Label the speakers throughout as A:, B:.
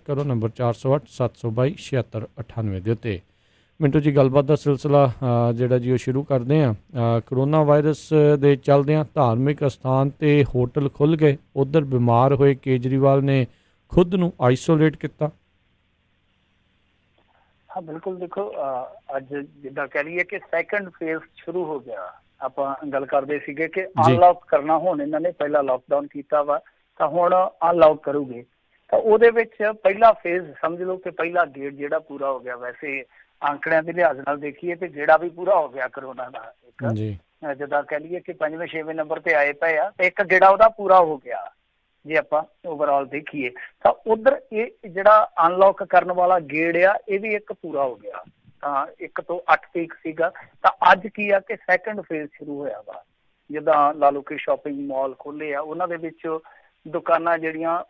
A: करो नंबर 408-722-7698 के उत्ते। मिंटू जी गलबात का सिलसिला जोड़ा जी शुरू करते हैं। करोना वायरस के चलद्या धार्मिक अस्थान ते होटल खुल गए, उधर बीमार होए केजरीवाल ने खुद नूं आइसोलेट किया।
B: हाँ बिल्कुल, देखो अज जिदा कह लीए कि सैकंड फेज शुरू हो गया। आप गल करते सीगे कि अनलॉक करना, हुण इन्होंने पहला लॉकडाउन किया वा तो हुण अनलॉक करूगे, तो उहदे विच पहला फेज समझ लो कि पहला गेट जिहड़ा पूरा हो गया। वैसे आंकड़ियां के लिहाज नाल देखिए तो गेड़ा भी पूरा हो गया करोना का। एक जिदा कह लीए कि 5वें 6वें नंबर पर आए पे आ, एक गेड़ा उहदा पूरा हो गया जे आप ओवरऑल देखिए। तो उधर ये जिहड़ा अनलॉक करने वाला गेड़ आ, ये भी एक पूरा हो गया। 1 ਤੋਂ 8 तक सीगा, तो अज की आ कि सैकंड फेज शुरू होया वा। जिदा ला लो कि शॉपिंग मॉल खोले आ, उन्हां दे विच दुकानां जिहड़ियां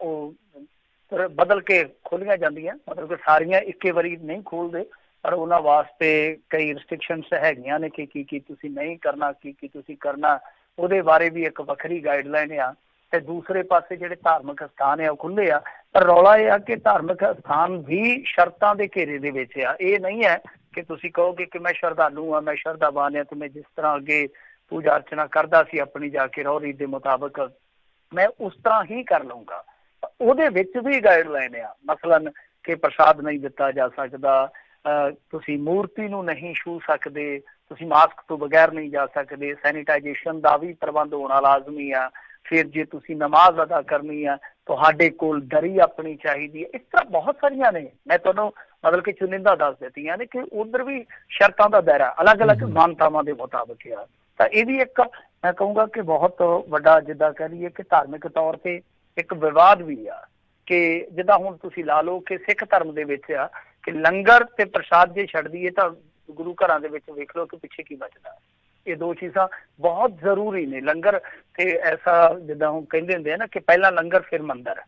B: बदल के खोलियां जांदियां, मतलब कि सारियां इक्के वारी नहीं खोलते, पर उन्हां वास्ते कई रिस्ट्रिक्शनस हैगियां ने कि की तुसीं नहीं करना, की तुसीं करना, उहदे बारे भी एक वखरी गाइडलाइन आ। ते दूसरे पासे जिहड़े धार्मिक स्थान है खुले आ, पर रौला यह कि धार्मिक स्थान भी शर्तां दे घेरे दे विच आ। ये नहीं है कि तुसीं कहोगे कि मैं श्रद्धालु हाँ, मैं श्रद्धावान हाँ, तो मैं जिस तरह अगे पूजा अर्चना करदा सी अपनी जाके रौह रीत दे मुताबिक मैं उस तरह ही कर लूँगा। उहदे विच भी गाइडलाइन आ, मसलन कि प्रसाद नहीं दिता जा सकदा, तुसीं मूर्ति नूं नहीं छू सकदे, तुसीं मास्क तो बगैर नहीं जा सकदे, सैनिटाइजेशन का भी प्रबंध होना लाजमी आ। फिर जे तुसी नमाज अदा करनी है तुहाडे कोल दरी अपनी चाहिए। इस तरह बहुत सारिया ने, मैं तुहानूं मतलब कि चुनिंदा दस दित्तियां ने कि उधर भी शर्तां दा दायरा अलग अलग मानतावां दे मुताबिक है। तो ये भी एक मैं कहूँगा कि बहुत वड्डा जिद्दां कह लईए कि धार्मिक तौर पर एक विवाद भी आ कि जिद्दां हुण तुसी ला लो कि सिख धर्म दे विच आ कि लंगर ते प्रसाद जे छड्ड दईए तो गुरु घरां दे विच वेख लो कि पिछे की बचदा। ये दो चीज़ां बहुत जरूरी ने। लंगर ते ऐसा जिद्दां हुण कहंदे हुंदे ना कि पहला लंगर फिर मंदिर,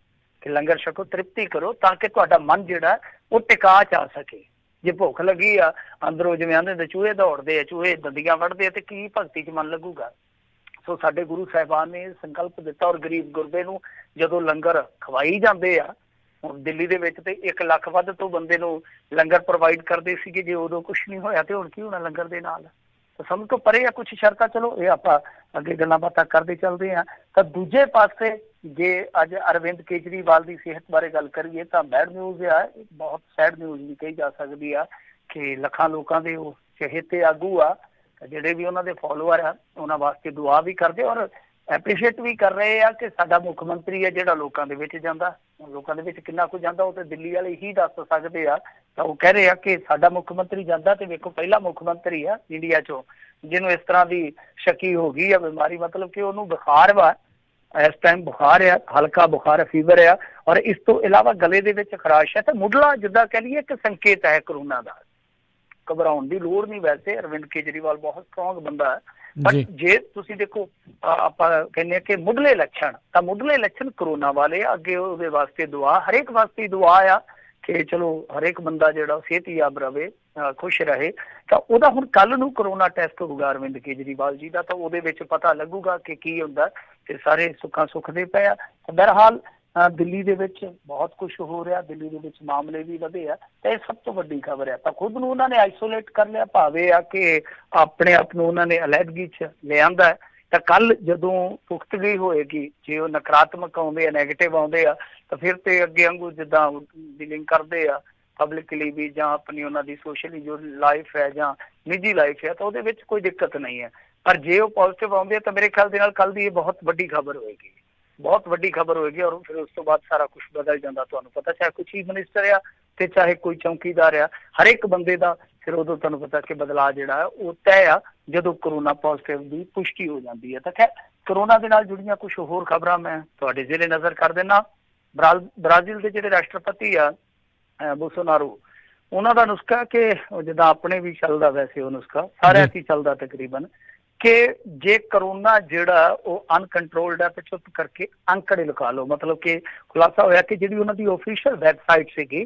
B: कि लंगर छको तृप्ति करो ताकि तुहाडा मन जिहड़ा वो टिका च आ सके। जे भुख लगी आ अंदरों जिवें आंदे चूहे दौड़दे आ, चूहे दंदियां वढ़दे ते की भगती च मन लगूगा। सो साडे गुरु साहिबान ने संकल्प दिता और गरीब गुरबे नूं जदों लंगर खवाई जांदे आ, हुण दिल्ली दे विच ते 1 ਲੱਖ ਵੱਧ तो बंदे नूं लंगर प्रोवाइड करदे सीगे। जे उदों कुछ नहीं होया ते हुण की होना लंगर दे नाल। तो समझ तो परे आ कुछ शर्तां, चलो ये आप अगे गल्लां बातां करते चलते हैं। तो दूजे पासे जे अज अरविंद केजरीवाल की सेहत बारे गल करिए तो बैड न्यूज़ आ, बहुत सैड न्यूज़ भी कही जा सकती है कि लखां लोगों के चहेते आगू आ जिहड़े भी उन्होंने फॉलोअर आ उन्होंने वास्ते दुआ भी करते और एप्रीशिएट भी कर रहे हैं कि साडा मुख मंत्री है जिहड़ा लोकां दे विच जांदा। लोकां दे विच किन्ना कुछ जांदा वो तो दिल्ली वाले ही दस सकते आ। तो वो कह रहे हैं कि साडा मुख मंत्री जांदा ते वेखो पहला मुख मंत्री है इंडिया चों जिन्होंने इस तरह की शकी हो गई है बीमारी, मतलब कि उन्होंने बुखार वा, इस टाइम बुखार है, हल्का बुखार है, फीवर है और इस तो इलावा गले दे विच खराश है। तो मुढ़ला जिद्दां कह लईए कि संकेत है कोरोना का। घबराउण की लोड़ नहीं, वैसे अरविंद केजरीवाल बहुत स्ट्रोंग बंदा है, पर जे तुसीं देखो आपां कहने कि मुढ़ले लक्षण, तो मुढ़ले लक्षण कोरोना वाले अगे उहदे वास्ते दुआ, हरेक वास्ते दुआ आ कि चलो हरेक बंदा जिहड़ा सेहतयाब रहे, खुश रहे। तो उहदा हुण कल नूं कोरोना टैसट होगा अरविंद केजरीवाल जी का, तो उहदे विच पता लगूगा कि की हुंदा ते सारे सुखां सुखदे पे आ। बहरहाल दिल्ली दे विच बहुत कुछ हो रहा, दिल्ली दे विच मामले भी वधे आ, तो यह सब तो वड्डी खबर है। तो खुद नूं उन्होंने आइसोलेट कर लिया, भावे आ कि अपने आप नूं उन्होंने अलहदगी च लिआंदा है। तो कल जदों पुख्तगी होएगी, जे वो नकारात्मक आउंदे आ, नैगेटिव आउंदे आ, तो फिर तो अगे वांगू जिद्दां डीलिंग करते आ पब्लिकली भी जां अपनी उन्होंने सोशली जो लाइफ है जां निजी लाइफ है, तो उहदे विच कोई दिक्कत नहीं है। पर जे वो पॉजिटिव आउंदे तो मेरे ख्याल दे नाल कल दी बहुत वड्डी खबर होएगी, बहुत वड्डी खबर होएगी और फिर उस तो बाद सारा कुछ बदल जाता। तुहानूं पता चाहे कोई चीफ मिनिस्टर आ ते चाहे कोई चौकीदार आ, हर एक बंदे का फिर उदों तुहानूं पता कि बदलाव जिहड़ा है वो तय आ जदों कोरोना पॉजिटिव की पुष्टि हो जाती है। तो खैर कोरोना के नाल जुड़ियां कुछ होर खबरां मैं तुहाडे जिले नज़र कर देना। ब्राजील के जिहड़े राष्ट्रपति आ बोसोनारो, उन्हों का नुस्खा कि जिदा अपने भी चलता, वैसे वो नुस्खा सारे ही चलता तकरीबन, कि जे करोना जिहड़ा वो अनकंट्रोल्ड है तो चुप करके अंकड़े लगा लो। मतलब कि खुलासा होया कि जिहड़ी उन्होंने ऑफिशियल वैबसाइट सीगी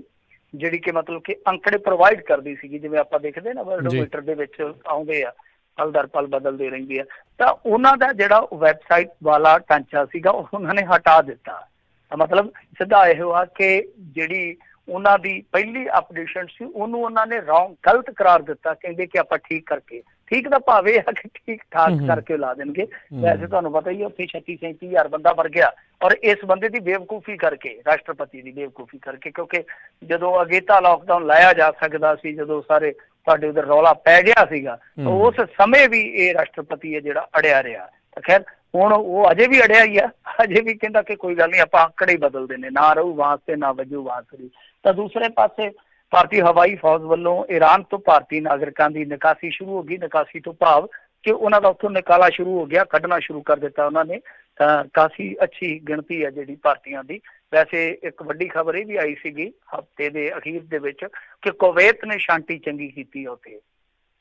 B: जिहड़ी कि मतलब कि अंकड़े प्रोवाइड करती सी, जिवें आपां देखदे ना वर्ल्डोमीटर दे विच आउंदे आ, पल दर पल बदलती रहिंदी है, तो उन्हों का जिहड़ा वैबसाइट वाला ढांचा सीगा उन्होंने हटा दिता। मतलब सीधा यह हुआ कि जिहड़ी ਉਹਨਾਂ ਦੀ ਪਹਿਲੀ ਅਪਡੇਸ਼ਨ ਸੀ, ਉਹਨੂੰ ਉਹਨਾਂ ਨੇ ਗਲਤ ਕਰਾਰ ਦਿੱਤਾ, ਕਹਿੰਦੇ ਕਿ ਆਪਾਂ ਠੀਕ ਕਰਕੇ, ਠੀਕ ਦਾ ਭਾਵ ਇਹ ਹੈ ਕਿ ਠੀਕ ਠਾਕ ਕਰਕੇ ਲਾ ਦੇਣਗੇ। ਵੈਸੇ ਤੁਹਾਨੂੰ ਪਤਾ ਹੀ ਉੱਥੇ 36-37 ਹਜ਼ਾਰ ਬੰਦਾ ਮਰ ਗਿਆ, ਔਰ ਇਸ ਬੰਦੇ ਦੀ ਬੇਵਕੂਫੀ ਕਰਕੇ, ਰਾਸ਼ਟਰਪਤੀ ਦੀ ਬੇਵਕੂਫੀ ਕਰਕੇ, ਕਿਉਂਕਿ ਜਦੋਂ ਅਗੇਤਾ ਲਾਕਡਾਊਨ ਲਾਇਆ ਜਾ ਸਕਦਾ ਸੀ, ਜਦੋਂ ਸਾਰੇ ਤੁਹਾਡੇ ਉਧਰ ਰੌਲਾ ਪੈ ਗਿਆ ਸੀਗਾ, ਉਸ ਸਮੇਂ ਵੀ ਇਹ ਰਾਸ਼ਟਰਪਤੀ ਹੈ ਜਿਹੜਾ ਅੜਿਆ ਰਿਹਾ। ਤਾਂ ਖੈਰ ਹੁਣ ਉਹ ਅਜੇ ਵੀ ਅੜਿਆ ਹੀ ਆ, ਅਜੇ ਵੀ ਕਹਿੰਦਾ ਕਿ ਕੋਈ ਗੱਲ ਨਹੀਂ, ਆਪਾਂ ਆਂਕੜੇ ਹੀ ਬਦਲਦੇ ਨੇ, ਨਾ ਰਹੂ ਵਾਸਤੇ ਨਾ ਵਜੂ ਵਾਸਰੀ। ਤਾਂ ਦੂਸਰੇ ਪਾਸੇ ਭਾਰਤੀ ਹਵਾਈ ਫੌਜ ਵੱਲੋਂ ਈਰਾਨ ਤੋਂ ਭਾਰਤੀ ਨਾਗਰਿਕਾਂ ਦੀ ਨਿਕਾਸੀ ਸ਼ੁਰੂ ਹੋ ਗਈ। ਨਿਕਾਸੀ ਤੋਂ ਭਾਵ ਕਿ ਉਹਨਾਂ ਦਾ ਉੱਥੋਂ ਨਿਕਾਲਾ ਸ਼ੁਰੂ ਹੋ ਗਿਆ, ਕੱਢਣਾ ਸ਼ੁਰੂ ਕਰ ਦਿੱਤਾ ਉਹਨਾਂ ਨੇ। ਤਾਂ ਕਾਫੀ ਅੱਛੀ ਗਿਣਤੀ ਹੈ ਜਿਹੜੀ ਭਾਰਤੀਆਂ ਦੀ। ਵੈਸੇ ਇੱਕ ਵੱਡੀ ਖਬਰ ਇਹ ਵੀ ਆਈ ਸੀਗੀ ਹਫ਼ਤੇ ਦੇ ਅਖੀਰ ਦੇ ਵਿੱਚ ਕਿ ਕੁਵੈਤ ਨੇ ਸ਼ਾਂਤੀ ਚੰਗੀ ਕੀਤੀ ਉੱਥੇ,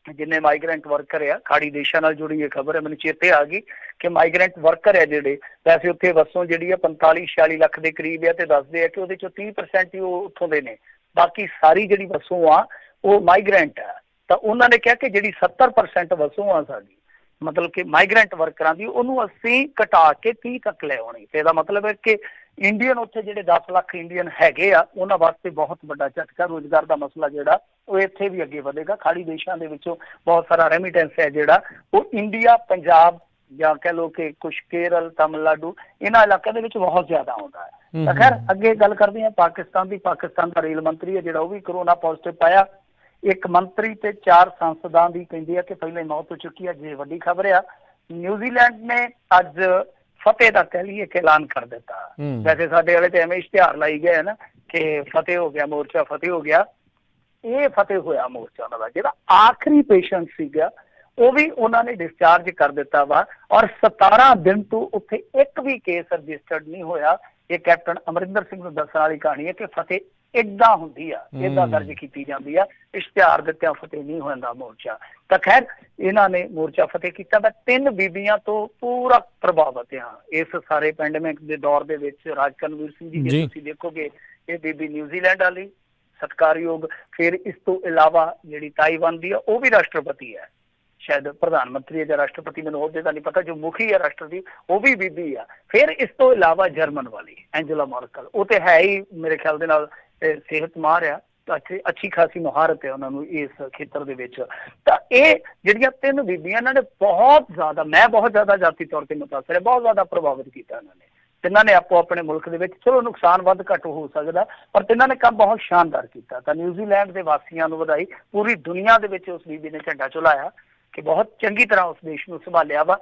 B: ਜਿੰਨੇ ਮਾਈਗ੍ਰੈਂਟ ਵਰਕਰ ਆ, ਖਾੜੀ ਦੇਸ਼ਾਂ ਨਾਲ ਜੁੜੀ ਇਹ ਖਬਰ ਹੈ, ਮੈਨੂੰ ਚੇਤੇ ਆ ਗਈ ਕਿ ਮਾਈਗ੍ਰੈਂਟ ਵਰਕਰ ਹੈ ਜਿਹੜੇ, ਵੈਸੇ ਉੱਥੇ ਵਸੋਂ ਜਿਹੜੀ ਆ 45-46 ਲੱਖ ਦੇ ਕਰੀਬ ਆ, ਤੇ ਦੱਸਦੇ ਆ ਕਿ ਉਹਦੇ ਚੋਂ 30% ਹੀ ਉਹ ਉੱਥੋਂ ਦੇ ਨੇ, ਬਾਕੀ ਸਾਰੀ ਜਿਹੜੀ ਵਸੋਂ ਆ ਉਹ ਮਾਈਗ੍ਰੈਂਟ ਆ। ਤਾਂ ਉਹਨਾਂ ਨੇ ਕਿਹਾ ਕਿ ਜਿਹੜੀ 70% ਵਸੋਂ ਆ ਸਾਡੀ, ਮਤਲਬ ਕਿ ਮਾਈਗ੍ਰੈਂਟ ਵਰਕਰਾਂ ਦੀ, ਉਹਨੂੰ ਅਸੀਂ ਘਟਾ ਕੇ 30 ਤੱਕ ਲੈ ਆਉਣੀ। ਤੇ ਇਹਦਾ ਮਤਲਬ ਹੈ ਕਿ ਇੰਡੀਅਨ ਉੱਥੇ ਜਿਹੜੇ 10 ਲੱਖ ਇੰਡੀਅਨ ਹੈਗੇ ਆ, ਉਹਨਾਂ ਵਾਸਤੇ ਬਹੁਤ ਵੱਡਾ ਝਟਕਾ। ਰੋਜ਼ਗਾਰ ਦਾ ਮਸਲਾ ਜਿਹੜਾ ਉਹ ਇੱਥੇ ਵੀ ਅੱਗੇ ਵਧੇਗਾ। ਖਾੜੀ ਦੇਸ਼ਾਂ ਦੇ ਵਿੱਚੋਂ ਬਹੁਤ ਸਾਰਾ ਰੈਮੀਟੈਂਸ ਹੈ ਜਿਹੜਾ ਉਹ ਇੰਡੀਆ, ਪੰਜਾਬ ਜਾਂ ਕਹਿ ਲਓ ਕਿ ਕੁਛ ਕੇਰਲ, ਤਮਿਲਨਾਡੂ, ਇਹਨਾਂ ਇਲਾਕਿਆਂ ਦੇ ਵਿੱਚ ਬਹੁਤ ਜ਼ਿਆਦਾ ਆਉਂਦਾ ਹੈ। ਤਾਂ ਖੈਰ ਅੱਗੇ ਗੱਲ ਕਰਦੇ ਹਾਂ ਪਾਕਿਸਤਾਨ ਦੀ। ਪਾਕਿਸਤਾਨ ਦਾ ਰੇਲ ਮੰਤਰੀ ਹੈ ਜਿਹੜਾ, ਉਹ ਵੀ ਕਰੋਨਾ ਪੋਜ਼ਿਟਿਵ ਪਾਇਆ। ਇੱਕ ਮੰਤਰੀ ਤੇ 4 ਸੰਸਦਾਂ ਦੀ ਕਹਿੰਦੇ ਆ ਕਿ ਪਹਿਲਾਂ ਹੀ ਮੌਤ ਹੋ ਚੁੱਕੀ ਹੈ। ਜੇ ਵੱਡੀ ਖਬਰ ਆ, ਨਿਊਜ਼ੀਲੈਂਡ ਨੇ ਅੱਜ ਫਤਿਹ ਦਾ ਕਹਿ ਲਈਏ ਕਿ ਐਲਾਨ ਕਰ ਦਿੱਤਾ। ਵੈਸੇ ਸਾਡੇ ਵਾਲੇ ਤੇ ਐਵੇਂ ਇਸ਼ਤਿਹਾਰ ਲਾਈ ਗਏ ਨਾ ਕਿ ਫਤਿਹ ਹੋ ਗਿਆ ਮੋਰਚਾ, ਫਤਿਹ ਹੋ ਗਿਆ। ਇਹ ਫਤਿਹ ਹੋਇਆ ਮੋਰਚਾ ਉਹਨਾਂ ਦਾ। ਜਿਹੜਾ ਆਖਰੀ ਪੇਸ਼ੈਂਟ ਸੀਗਾ ਉਹ ਵੀ ਉਹਨਾਂ ਨੇ ਡਿਸਚਾਰਜ ਕਰ ਦਿੱਤਾ ਵਾ, ਔਰ 17 ਦਿਨ ਤੋਂ ਉੱਥੇ ਇੱਕ ਵੀ ਕੇਸ ਰਜਿਸਟਰਡ ਨਹੀਂ ਹੋਇਆ। ਇਹ ਕੈਪਟਨ ਅਮਰਿੰਦਰ ਸਿੰਘ ਨੂੰ ਦੱਸਣ ਵਾਲੀ ਕਹਾਣੀ ਹੈ ਕਿ ਫਤਿਹ ਏਦਾਂ ਹੁੰਦੀ ਆ, ਏਦਾਂ ਦਰਜ ਕੀਤੀ ਜਾਂਦੀ ਆ, ਇਸ਼ਤਿਹਾਰ ਦਿੱਤਿਆਂ ਫਤਿਹ ਨਹੀਂ ਹੁੰਦਾ ਮੋਰਚਾ। ਤਾਂ ਖੈਰ ਇਹਨਾਂ ਨੇ ਮੋਰਚਾ ਫਤਿਹ ਕੀਤਾ। ਤਾਂ 3 ਬੀਬੀਆਂ ਤੋਂ ਪੂਰਾ ਪ੍ਰਭਾਵਿਤ ਆ ਇਸ ਸਾਰੇ ਪੈਂਡੇਮਿਕ ਦੇ ਦੌਰ ਦੇ ਵਿੱਚ। ਰਾਜਕਨਵੀਰ ਸਿੰਘ ਜੀ, ਜੇ ਤੁਸੀਂ ਦੇਖੋਗੇ, ਇਹ ਬੀਬੀ ਨਿਊਜ਼ੀਲੈਂਡ ਵਾਲੀ ਸਤਿਕਾਰਯੋਗ। ਫਿਰ ਇਸ ਤੋਂ ਇਲਾਵਾ ਜਿਹੜੀ ਤਾਈਵਾਨ ਦੀ ਆ, ਉਹ ਵੀ ਰਾਸ਼ਟਰਪਤੀ ਹੈ, ਸ਼ਾਇਦ ਪ੍ਰਧਾਨ ਮੰਤਰੀ ਹੈ ਜਾਂ ਰਾਸ਼ਟਰਪਤੀ, ਮੈਨੂੰ ਉਹਦੇ ਦਾ ਨਹੀਂ ਪਤਾ। ਜੋ ਮੁਖੀ ਹੈ ਰਾਸ਼ਟਰ ਦੀ, ਉਹ ਵੀ ਬੀਬੀ ਆ। ਫਿਰ ਇਸ ਤੋਂ ਇਲਾਵਾ ਜਰਮਨ ਵਾਲੀ ਐਂਜਲਾ ਮਾਰਕਲ, ਉਹ ਤੇ ਹੈ ਹੀ ਮੇਰੇ ਖਿਆਲ ਦੇ ਨਾਲ ਸਿਹਤ ਮਾਹਰ ਆ, ਅੱਛੀ ਖਾਸੀ ਮੁਹਾਰਤ ਹੈ ਉਹਨਾਂ ਨੂੰ ਇਸ ਖੇਤਰ ਦੇ ਵਿੱਚ। ਤਾਂ ਇਹ ਜਿਹੜੀਆਂ 3 ਬੀਬੀਆਂ, ਇਹਨਾਂ ਨੇ ਬਹੁਤ ਜ਼ਿਆਦਾ, ਮੈਂ ਬਹੁਤ ਜ਼ਿਆਦਾ ਜਾਤੀ ਤੌਰ ਤੇ ਮੁਤਾਸਰ ਹੈ, ਬਹੁਤ ਜ਼ਿਆਦਾ ਪ੍ਰਭਾਵਿਤ ਕੀਤਾ ਇਹਨਾਂ ਨੇ। ਤਿੰਨਾਂ ਨੇ ਆਪੋ ਆਪਣੇ ਮੁਲਕ ਦੇ ਵਿੱਚ, ਚਲੋ ਨੁਕਸਾਨ ਵੱਧ ਘੱਟ ਹੋ ਸਕਦਾ, ਪਰ ਤਿੰਨਾਂ ਨੇ ਕੰਮ ਬਹੁਤ ਸ਼ਾਨਦਾਰ ਕੀਤਾ। ਤਾਂ ਨਿਊਜ਼ੀਲੈਂਡ ਦੇ ਵਾਸੀਆਂ ਨੂੰ ਵਧਾਈ। ਪੂਰੀ ਦੁਨੀਆ ਦੇ ਵਿੱਚ ਉਸ ਬੀਬੀ ਨੇ ਝੰਡਾ ਝੁਲਾਇਆ ਕਿ ਬਹੁਤ ਚੰਗੀ ਤਰ੍ਹਾਂ ਉਸ ਦੇਸ਼ ਨੂੰ ਸੰਭਾਲਿਆ ਵਾ,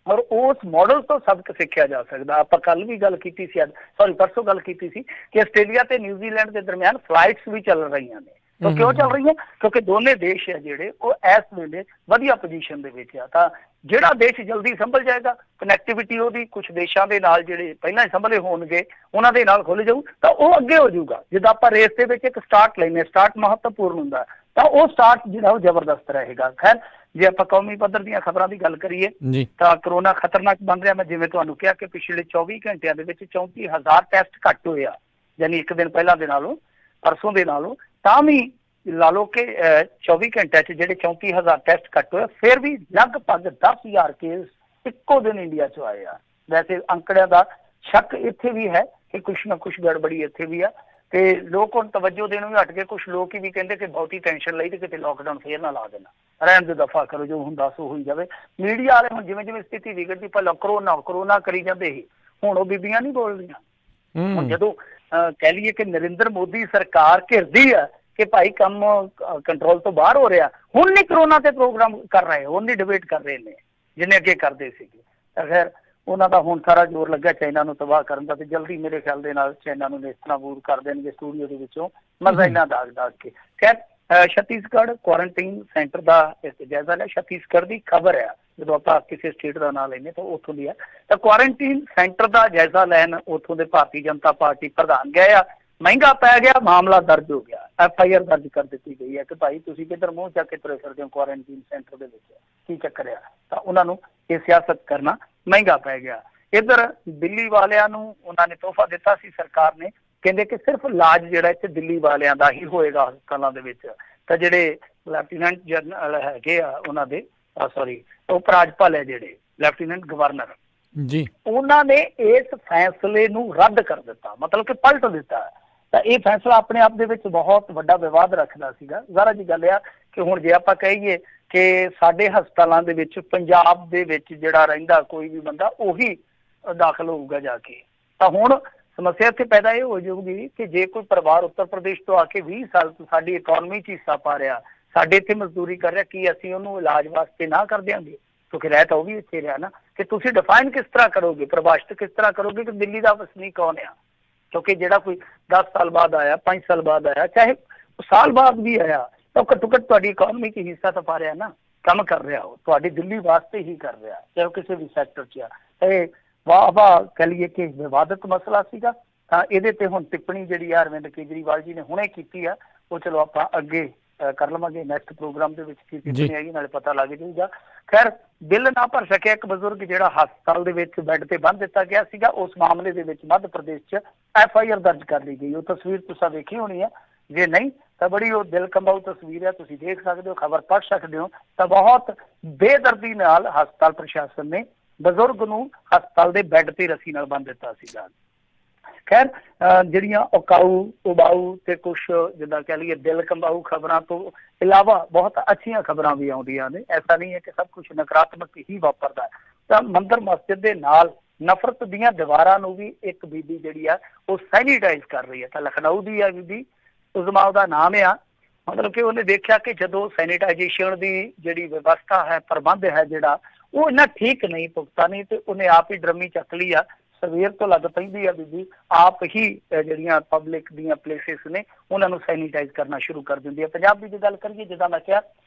B: ਔਰ ਉਸ ਮਾਡਲ ਤੋਂ ਸਬਕ ਸਿੱਖਿਆ ਜਾ ਸਕਦਾ। ਆਪਾਂ ਕੱਲ ਵੀ ਗੱਲ ਕੀਤੀ ਸੀ, ਪਰਸੋਂ ਗੱਲ ਕੀਤੀ ਸੀ ਕਿ ਆਸਟ੍ਰੇਲੀਆ ਤੇ ਨਿਊਜ਼ੀਲੈਂਡ ਦੇ ਦਰਮਿਆਨ ਫਲਾਈਟਸ ਵੀ ਚੱਲ ਰਹੀਆਂ ਨੇ। ਤਾਂ ਕਿਉਂ ਚੱਲ ਰਹੀਆਂ? ਕਿਉਂਕਿ ਦੋਨੇ ਦੇਸ਼ ਹੈ ਜਿਹੜੇ ਉਹ ਇਸ ਵੇਲੇ ਵਧੀਆ ਪੋਜੀਸ਼ਨ ਦੇ ਵਿੱਚ ਆ। ਤਾਂ ਜਿਹੜਾ ਦੇਸ਼ ਜਲਦੀ ਸੰਭਲ ਜਾਏਗਾ, ਕਨੈਕਟੀਵਿਟੀ ਉਹਦੀ ਕੁਝ ਦੇਸ਼ਾਂ ਦੇ ਨਾਲ ਜਿਹੜੇ ਪਹਿਲਾਂ ਹੀ ਸੰਭਲੇ ਹੋਣਗੇ ਉਹਨਾਂ ਦੇ ਨਾਲ ਖੁੱਲ ਜਾਊ, ਤਾਂ ਉਹ ਅੱਗੇ ਹੋ ਜਾਊਗਾ। ਜਿੱਦਾਂ ਆਪਾਂ ਰੇਸ ਦੇ ਵਿੱਚ ਇੱਕ ਸਟਾਰਟ ਲੈਂਦੇ, ਸਟਾਰਟ ਮਹੱਤਵਪੂਰਨ ਹੁੰਦਾ, ਤਾਂ ਉਹ ਸਟਾਰਟ ਜਿਹੜਾ ਉਹ ਜ਼ਬਰਦਸਤ ਰਹੇਗਾ। ਖੈਰ ਜੇ ਆਪਾਂ ਕੌਮੀ ਪੱਧਰ ਦੀਆਂ ਖਬਰਾਂ ਦੀ ਗੱਲ ਕਰੀਏ ਤਾਂ ਕਰੋਨਾ ਖਤਰਨਾਕ ਬਣ ਰਿਹਾ। ਮੈਂ ਜਿਵੇਂ ਤੁਹਾਨੂੰ ਕਿਹਾ ਕਿ ਪਿਛਲੇ 24 ਘੰਟਿਆਂ ਦੇ ਵਿੱਚ 34,000 ਟੈਸਟ ਘੱਟ ਹੋਏ ਆ, ਯਾਨੀ ਇੱਕ ਦਿਨ ਪਹਿਲਾਂ ਦੇ ਨਾਲੋਂ, ਪਰਸੋਂ ਦੇ ਨਾਲੋਂ। ਤਾਂ ਵੀ ਲਾ ਲਓ ਕਿ 24 ਘੰਟਿਆਂ 'ਚ ਜਿਹੜੇ 34,000 ਟੈਸਟ ਘੱਟ ਹੋਏ, ਫਿਰ ਵੀ ਲਗਭਗ 10,000 ਕੇਸ ਇੱਕੋ ਦਿਨ ਇੰਡੀਆ 'ਚ ਆਏ ਆ। ਵੈਸੇ ਅੰਕੜਿਆਂ ਦਾ ਸ਼ੱਕ ਇੱਥੇ ਵੀ ਹੈ ਕਿ ਕੁਛ ਨਾ ਕੁਛ ਗੜਬੜੀ ਇੱਥੇ ਵੀ ਆ, ਤੇ ਲੋਕ ਹੁਣ ਤਵੱਜੋ ਦੇਣੋਂ ਵੀ ਹਟ ਕੇ, ਕੁਛ ਲੋਕ ਵੀ ਕਹਿੰਦੇ ਕਿ ਬਹੁਤੀ ਟੈਨਸ਼ਨ ਲਈ ਤੇ ਕਿਤੇ ਲਾਕਡਾਊਨ ਫੇਰ ਨਾ ਲਾ ਦੇਣਾ, ਰਹਿਣ ਦੇ, ਦਫਾ ਕਰੋ, ਜੋ ਹੁੰਦਾ ਸੋ ਹੋਈ ਜਾਵੇ। ਮੀਡੀਆ ਵਾਲੇ ਹੁਣ ਜਿਵੇਂ ਜਿਵੇਂ ਸਥਿਤੀ ਵਿਗੜਦੀ, ਪਹਿਲਾਂ ਕਰੋਨਾ ਕਰੀ ਜਾਂਦੇ ਸੀ, ਹੁਣ ਉਹ ਬੀਬੀਆਂ ਨਹੀਂ ਬੋਲਦੀਆਂ। ਹੁਣ ਜਦੋਂ ਕਹਿ ਲਈਏ ਕਿ ਨਰਿੰਦਰ ਮੋਦੀ ਸਰਕਾਰ ਘਿਰਦੀ ਆ ਕਿ ਭਾਈ ਕੰਮ ਕੰਟਰੋਲ ਤੋਂ ਬਾਹਰ ਹੋ ਰਿਹਾ, ਹੁਣ ਨਹੀਂ ਕਰੋਨਾ ਤੇ ਪ੍ਰੋਗਰਾਮ ਕਰ ਰਹੇ, ਹੁਣ ਨਹੀਂ ਡਿਬੇਟ ਕਰ ਰਹੇ ਨੇ ਜਿੰਨੇ ਅੱਗੇ ਕਰਦੇ ਸੀਗੇ। ਤਾਂ ਖੈਰ ਉਹਨਾਂ ਦਾ ਹੁਣ ਸਾਰਾ ਜ਼ੋਰ ਲੱਗਾ ਚਾਈਨਾ ਨੂੰ ਤਬਾਹ ਕਰਨ ਦਾ, ਤੇ ਜਲਦੀ ਮੇਰੇ ਖਿਆਲ ਦੇ ਨਾਲ ਚਾਈਨਾ ਨੂੰ ਨੇਸਤਾਨਾਬੂਦ ਕਰ ਦੇਣਗੇ ਸਟੂਡੀਓ ਦੇ ਵਿੱਚੋਂ ਮਜ਼ਾਈਲਾਂ ਦਾਗ ਕੇ। ਖੈਰ ਛੱਤੀਸਗੜ੍ਹ ਕੁਆਰੰਟਾਈਨ ਸੈਂਟਰ ਦਾ ਜਾਇਜ਼ਾ ਲਿਆ। ਛੱਤੀਸਗੜ੍ਹ ਦੀ ਖਬਰ ਆ, ਜਦੋਂ ਆਪਾਂ ਕਿਸੇ ਸਟੇਟ ਦਾ ਨਾਂ ਲੈਂਦੇ ਤਾਂ ਉੱਥੋਂ ਦੀ ਆ। ਤਾਂ ਕੁਆਰੰਟਾਈਨ ਸੈਂਟਰ ਦਾ ਜਾਇਜ਼ਾ ਲੈਣ ਉੱਥੋਂ ਦੇ ਭਾਰਤੀ ਜਨਤਾ ਪਾਰਟੀ ਪ੍ਰਧਾਨ ਗਏ ਆ। ਮਹਿੰਗਾ ਪੈ ਗਿਆ, ਮਾਮਲਾ ਦਰਜ ਹੋ ਗਿਆ, FIR ਦਰਜ ਕਰ ਦਿੱਤੀ ਗਈ ਹੈ ਕਿ ਭਾਈ ਤੁਸੀਂ ਕਿੱਧਰ ਮੂੰਹ ਚੱਕ ਕੇ ਤੁਰੇ ਫਿਰਦੇ ਹੋ ਕੁਆਰੰਟਾਈਨ ਸੈਂਟਰ ਦੇ ਵਿੱਚ, ਕੀ ਚੱਕਰ ਆ। ਤਾਂ ਉਹਨਾਂ ਨੂੰ ਇਹ ਸਿਆਸਤ ਕਰਨਾ ਮਹਿੰਗਾ ਪੈ ਗਿਆ। ਇੱਧਰ ਦਿੱਲੀ ਵਾਲਿਆਂ ਨੂੰ ਉਹਨਾਂ ਨੇ ਤੋਹਫਾ ਦਿੱਤਾ ਸੀ ਸਰਕਾਰ ਨੇ, ਕਹਿੰਦੇ ਕਿ ਸਿਰਫ ਇਲਾਜ ਜਿਹੜਾ ਇੱਥੇ ਦਿੱਲੀ ਵਾਲਿਆਂ ਦਾ ਹੀ ਹੋਏਗਾ ਹਸਪਤਾਲਾਂ ਦੇ ਵਿੱਚ। ਤਾਂ ਜਿਹੜੇ ਲੈਫਟੀਨੈਂਟ ਜਨਰਲ ਹੈਗੇ ਆ ਉਹਨਾਂ ਦੇ ਉਪ ਰਾਜਪਾਲ ਹੈ ਜਿਹੜੇ ਲੈਫਟੀਨੈਂਟ ਗਵਰਨਰ ਜੀ, ਉਹਨਾਂ ਨੇ ਇਸ ਫੈਸਲੇ ਨੂੰ ਰੱਦ ਕਰ ਦਿੱਤਾ, ਮਤਲਬ ਕਿ ਪਲਟ ਦਿੱਤਾ। ਤਾਂ ਇਹ ਫੈਸਲਾ ਆਪਣੇ ਆਪ ਦੇ ਵਿੱਚ ਬਹੁਤ ਵੱਡਾ ਵਿਵਾਦ ਰੱਖਦਾ ਸੀਗਾ। ਜ਼ਾਰਾ ਜੀ ਗੱਲ ਆ ਕਿ ਹੁਣ ਜੇ ਆਪਾਂ ਕਹੀਏ ਕਿ ਸਾਡੇ ਹਸਪਤਾਲਾਂ ਦੇ ਵਿੱਚ ਪੰਜਾਬ ਦੇ ਵਿੱਚ ਜਿਹੜਾ ਰਹਿੰਦਾ ਕੋਈ ਵੀ ਬੰਦਾ ਉਹੀ ਦਾਖਲ ਹੋਊਗਾ ਜਾ ਕੇ, ਤਾਂ ਹੁਣ ਸਮੱਸਿਆ ਇੱਥੇ ਪੈਦਾ ਇਹ ਹੋ ਜਾਊਗੀ ਕਿ ਜੇ ਕੋਈ ਪਰਿਵਾਰ ਉੱਤਰ ਪ੍ਰਦੇਸ਼ ਤੋਂ ਆ ਕੇ 20 ਸਾਲ ਤੋਂ ਸਾਡੀ ਇਕਨੋਮੀ 'ਚ ਹਿੱਸਾ ਪਾ ਰਿਹਾ, ਸਾਡੇ ਇੱਥੇ ਮਜ਼ਦੂਰੀ ਕਰ ਰਿਹਾ, ਕੀ ਅਸੀਂ ਉਹਨੂੰ ਇਲਾਜ ਵਾਸਤੇ ਨਾ ਕਰ ਦਿਆਂਗੇ? ਕਿਉਂਕਿ ਰਹਿ ਤਾਂ ਉਹ ਵੀ ਇੱਥੇ ਰਿਹਾ ਨਾ। ਕਿ ਤੁਸੀਂ ਡਿਫਾਈਨ ਕਿਸ ਤਰ੍ਹਾਂ ਕਰੋਗੇ, ਪਰਿਭਾਸ਼ਿਤ ਕਿਸ ਤਰ੍ਹਾਂ ਕਰੋਗੇ ਕਿ ਦਿੱਲੀ ਦਾ ਵਸਨੀਕ ਕੌਣ ਆ? ਕਿਉਂਕਿ ਜਿਹੜਾ ਕੋਈ 10 ਸਾਲ ਬਾਅਦ ਆਇਆ, 5 ਸਾਲ ਬਾਅਦ ਆਇਆ, ਚਾਹੇ ਸਾਲ ਬਾਅਦ ਵੀ ਆਇਆ, ਤਾਂ ਘੱਟੋ ਘੱਟ ਤੁਹਾਡੀ ਇਕਨੋਮੀ 'ਚ ਹਿੱਸਾ ਤਾਂ ਪਾ ਰਿਹਾ ਨਾ, ਕੰਮ ਕਰ ਰਿਹਾ, ਉਹ ਤੁਹਾਡੀ ਦਿੱਲੀ ਵਾਸਤੇ ਹੀ ਕਰ ਰਿਹਾ, ਚਾਹੇ ਉਹ ਕਿਸੇ ਵੀ ਸੈਕਟਰ 'ਚ ਆ। ਇਹ ਵਾਹ ਕਹਿ ਲਈਏ ਕਿ ਵਿਵਾਦਤ ਮਸਲਾ ਸੀਗਾ। ਤਾਂ ਇਹਦੇ ਤੇ ਹੁਣ ਟਿੱਪਣੀ ਜਿਹੜੀ ਆ ਅਰਵਿੰਦ ਕੇਜਰੀਵਾਲ ਜੀ ਨੇ ਹੁਣੇ ਕੀਤੀ ਆ, ਉਹ ਚਲੋ ਆਪਾਂ ਅੱਗੇ ਕਰ ਲਵਾਂਗੇ ਨੈਕਸਟ ਪ੍ਰੋਗਰਾਮ ਦੇ ਵਿੱਚ ਕੀ ਟਿੱਪਣੀ ਆਈ ਨਾਲੇ ਪਤਾ ਲੱਗ ਜਾਊਗਾ। ਖੈਰ, ਬਿੱਲ ਨਾ ਭਰ ਸਕਿਆ ਇੱਕ ਬਜ਼ੁਰਗ ਜਿਹੜਾ ਹਸਪਤਾਲ ਦੇ ਵਿੱਚ ਬੈੱਡ ਤੇ ਬੰਨ੍ਹ ਦਿੱਤਾ ਗਿਆ ਸੀਗਾ, ਉਸ ਮਾਮਲੇ ਦੇ ਵਿੱਚ ਮੱਧ ਪ੍ਰਦੇਸ਼ 'ਚ FIR ਦਰਜ ਕਰ ਲਈ ਗਈ। ਉਹ ਤਸਵੀਰ ਤੁਸੀਂ ਵੇਖੀ ਹੋਣੀ ਆ, ਜੇ ਨਹੀਂ ਤਾਂ ਬੜੀ ਉਹ ਦਿਲ ਕੰਬਾਊ ਤਸਵੀਰ ਹੈ, ਤੁਸੀਂ ਦੇਖ ਸਕਦੇ ਹੋ, ਖਬਰ ਪੜ੍ਹ ਸਕਦੇ ਹੋ। ਤਾਂ ਬਹੁਤ ਬੇਦਰਦੀ ਨਾਲ ਹਸਪਤਾਲ ਪ੍ਰਸ਼ਾਸਨ ਨੇ ਬਜ਼ੁਰਗ ਨੂੰ ਹਸਪਤਾਲ ਦੇ ਬੈੱਡ ਤੇ ਰੱਸੀ ਨਾਲ ਬੰਨ੍ਹ ਦਿੱਤਾ ਸੀਗਾ। ਖੈਰ, ਜਿਹੜੀਆਂ ਉਬਾਊ ਤੇ ਕੁਛ ਜਿੱਦਾਂ ਕਹਿ ਲਈਏ ਦਿਲ ਕੰਬਾਊ ਖਬਰਾਂ ਤੋਂ ਇਲਾਵਾ ਬਹੁਤ ਅੱਛੀਆਂ ਖਬਰਾਂ ਵੀ ਆਉਂਦੀਆਂ ਨੇ। ਐਸਾ ਨਹੀਂ ਹੈ ਕਿ ਸਭ ਕੁਝ ਨਕਾਰਾਤਮਕ ਹੀ ਵਾਪਰਦਾ। ਤਾਂ ਮੰਦਰ ਮਸਜਿਦ ਦੇ ਨਾਲ ਨਫ਼ਰਤ ਦੀਆਂ ਦੀਵਾਰਾਂ ਨੂੰ ਵੀ ਇੱਕ ਬੀਬੀ ਜਿਹੜੀ ਆ ਉਹ ਸੈਨੀਟਾਈਜ਼ ਕਰ ਰਹੀ ਹੈ। ਤਾਂ ਲਖਨਊ ਦੀ ਆ ਬੀਬੀ, ਉਜ਼ਮਾ ਉਹਦਾ ਨਾਮ ਆ। ਮਤਲਬ ਕਿ ਉਹਨੇ ਦੇਖਿਆ ਕਿ ਜਦੋਂ ਸੈਨੀਟਾਈਜੇਸ਼ਨ ਦੀ ਜਿਹੜੀ ਵਿਵਸਥਾ ਹੈ, ਪ੍ਰਬੰਧ ਹੈ ਜਿਹੜਾ, ਉਹ ਇੰਨਾ ਠੀਕ ਨਹੀਂ, ਪੁਖਤਾ ਨਹੀਂ, ਤੇ ਉਹਨੇ ਆਪ ਹੀ ਡਰਮੀ ਚੱਕ ਲਈ ਆ। ਸਵੇਰ ਤੋਂ ਲੱਗ ਪੈਂਦੀ ਆ ਬੀਬੀ, ਆਪ ਹੀ ਜਿਹੜੀਆਂ ਪਬਲਿਕ ਦੀਆਂ ਪਲੇਸਿਸ ਨੇ ਉਹਨਾਂ ਨੂੰ ਸੈਨੀਟਾਈਜ਼ ਕਰਨਾ ਸ਼ੁਰੂ ਕਰ ਦਿੰਦੀ ਹੈ। ਪੰਜਾਬ ਦੀ ਜੇ ਗੱਲ ਕਰੀਏ, ਜਿੱਦਾਂ ਮੈਂ ਕਿਹਾ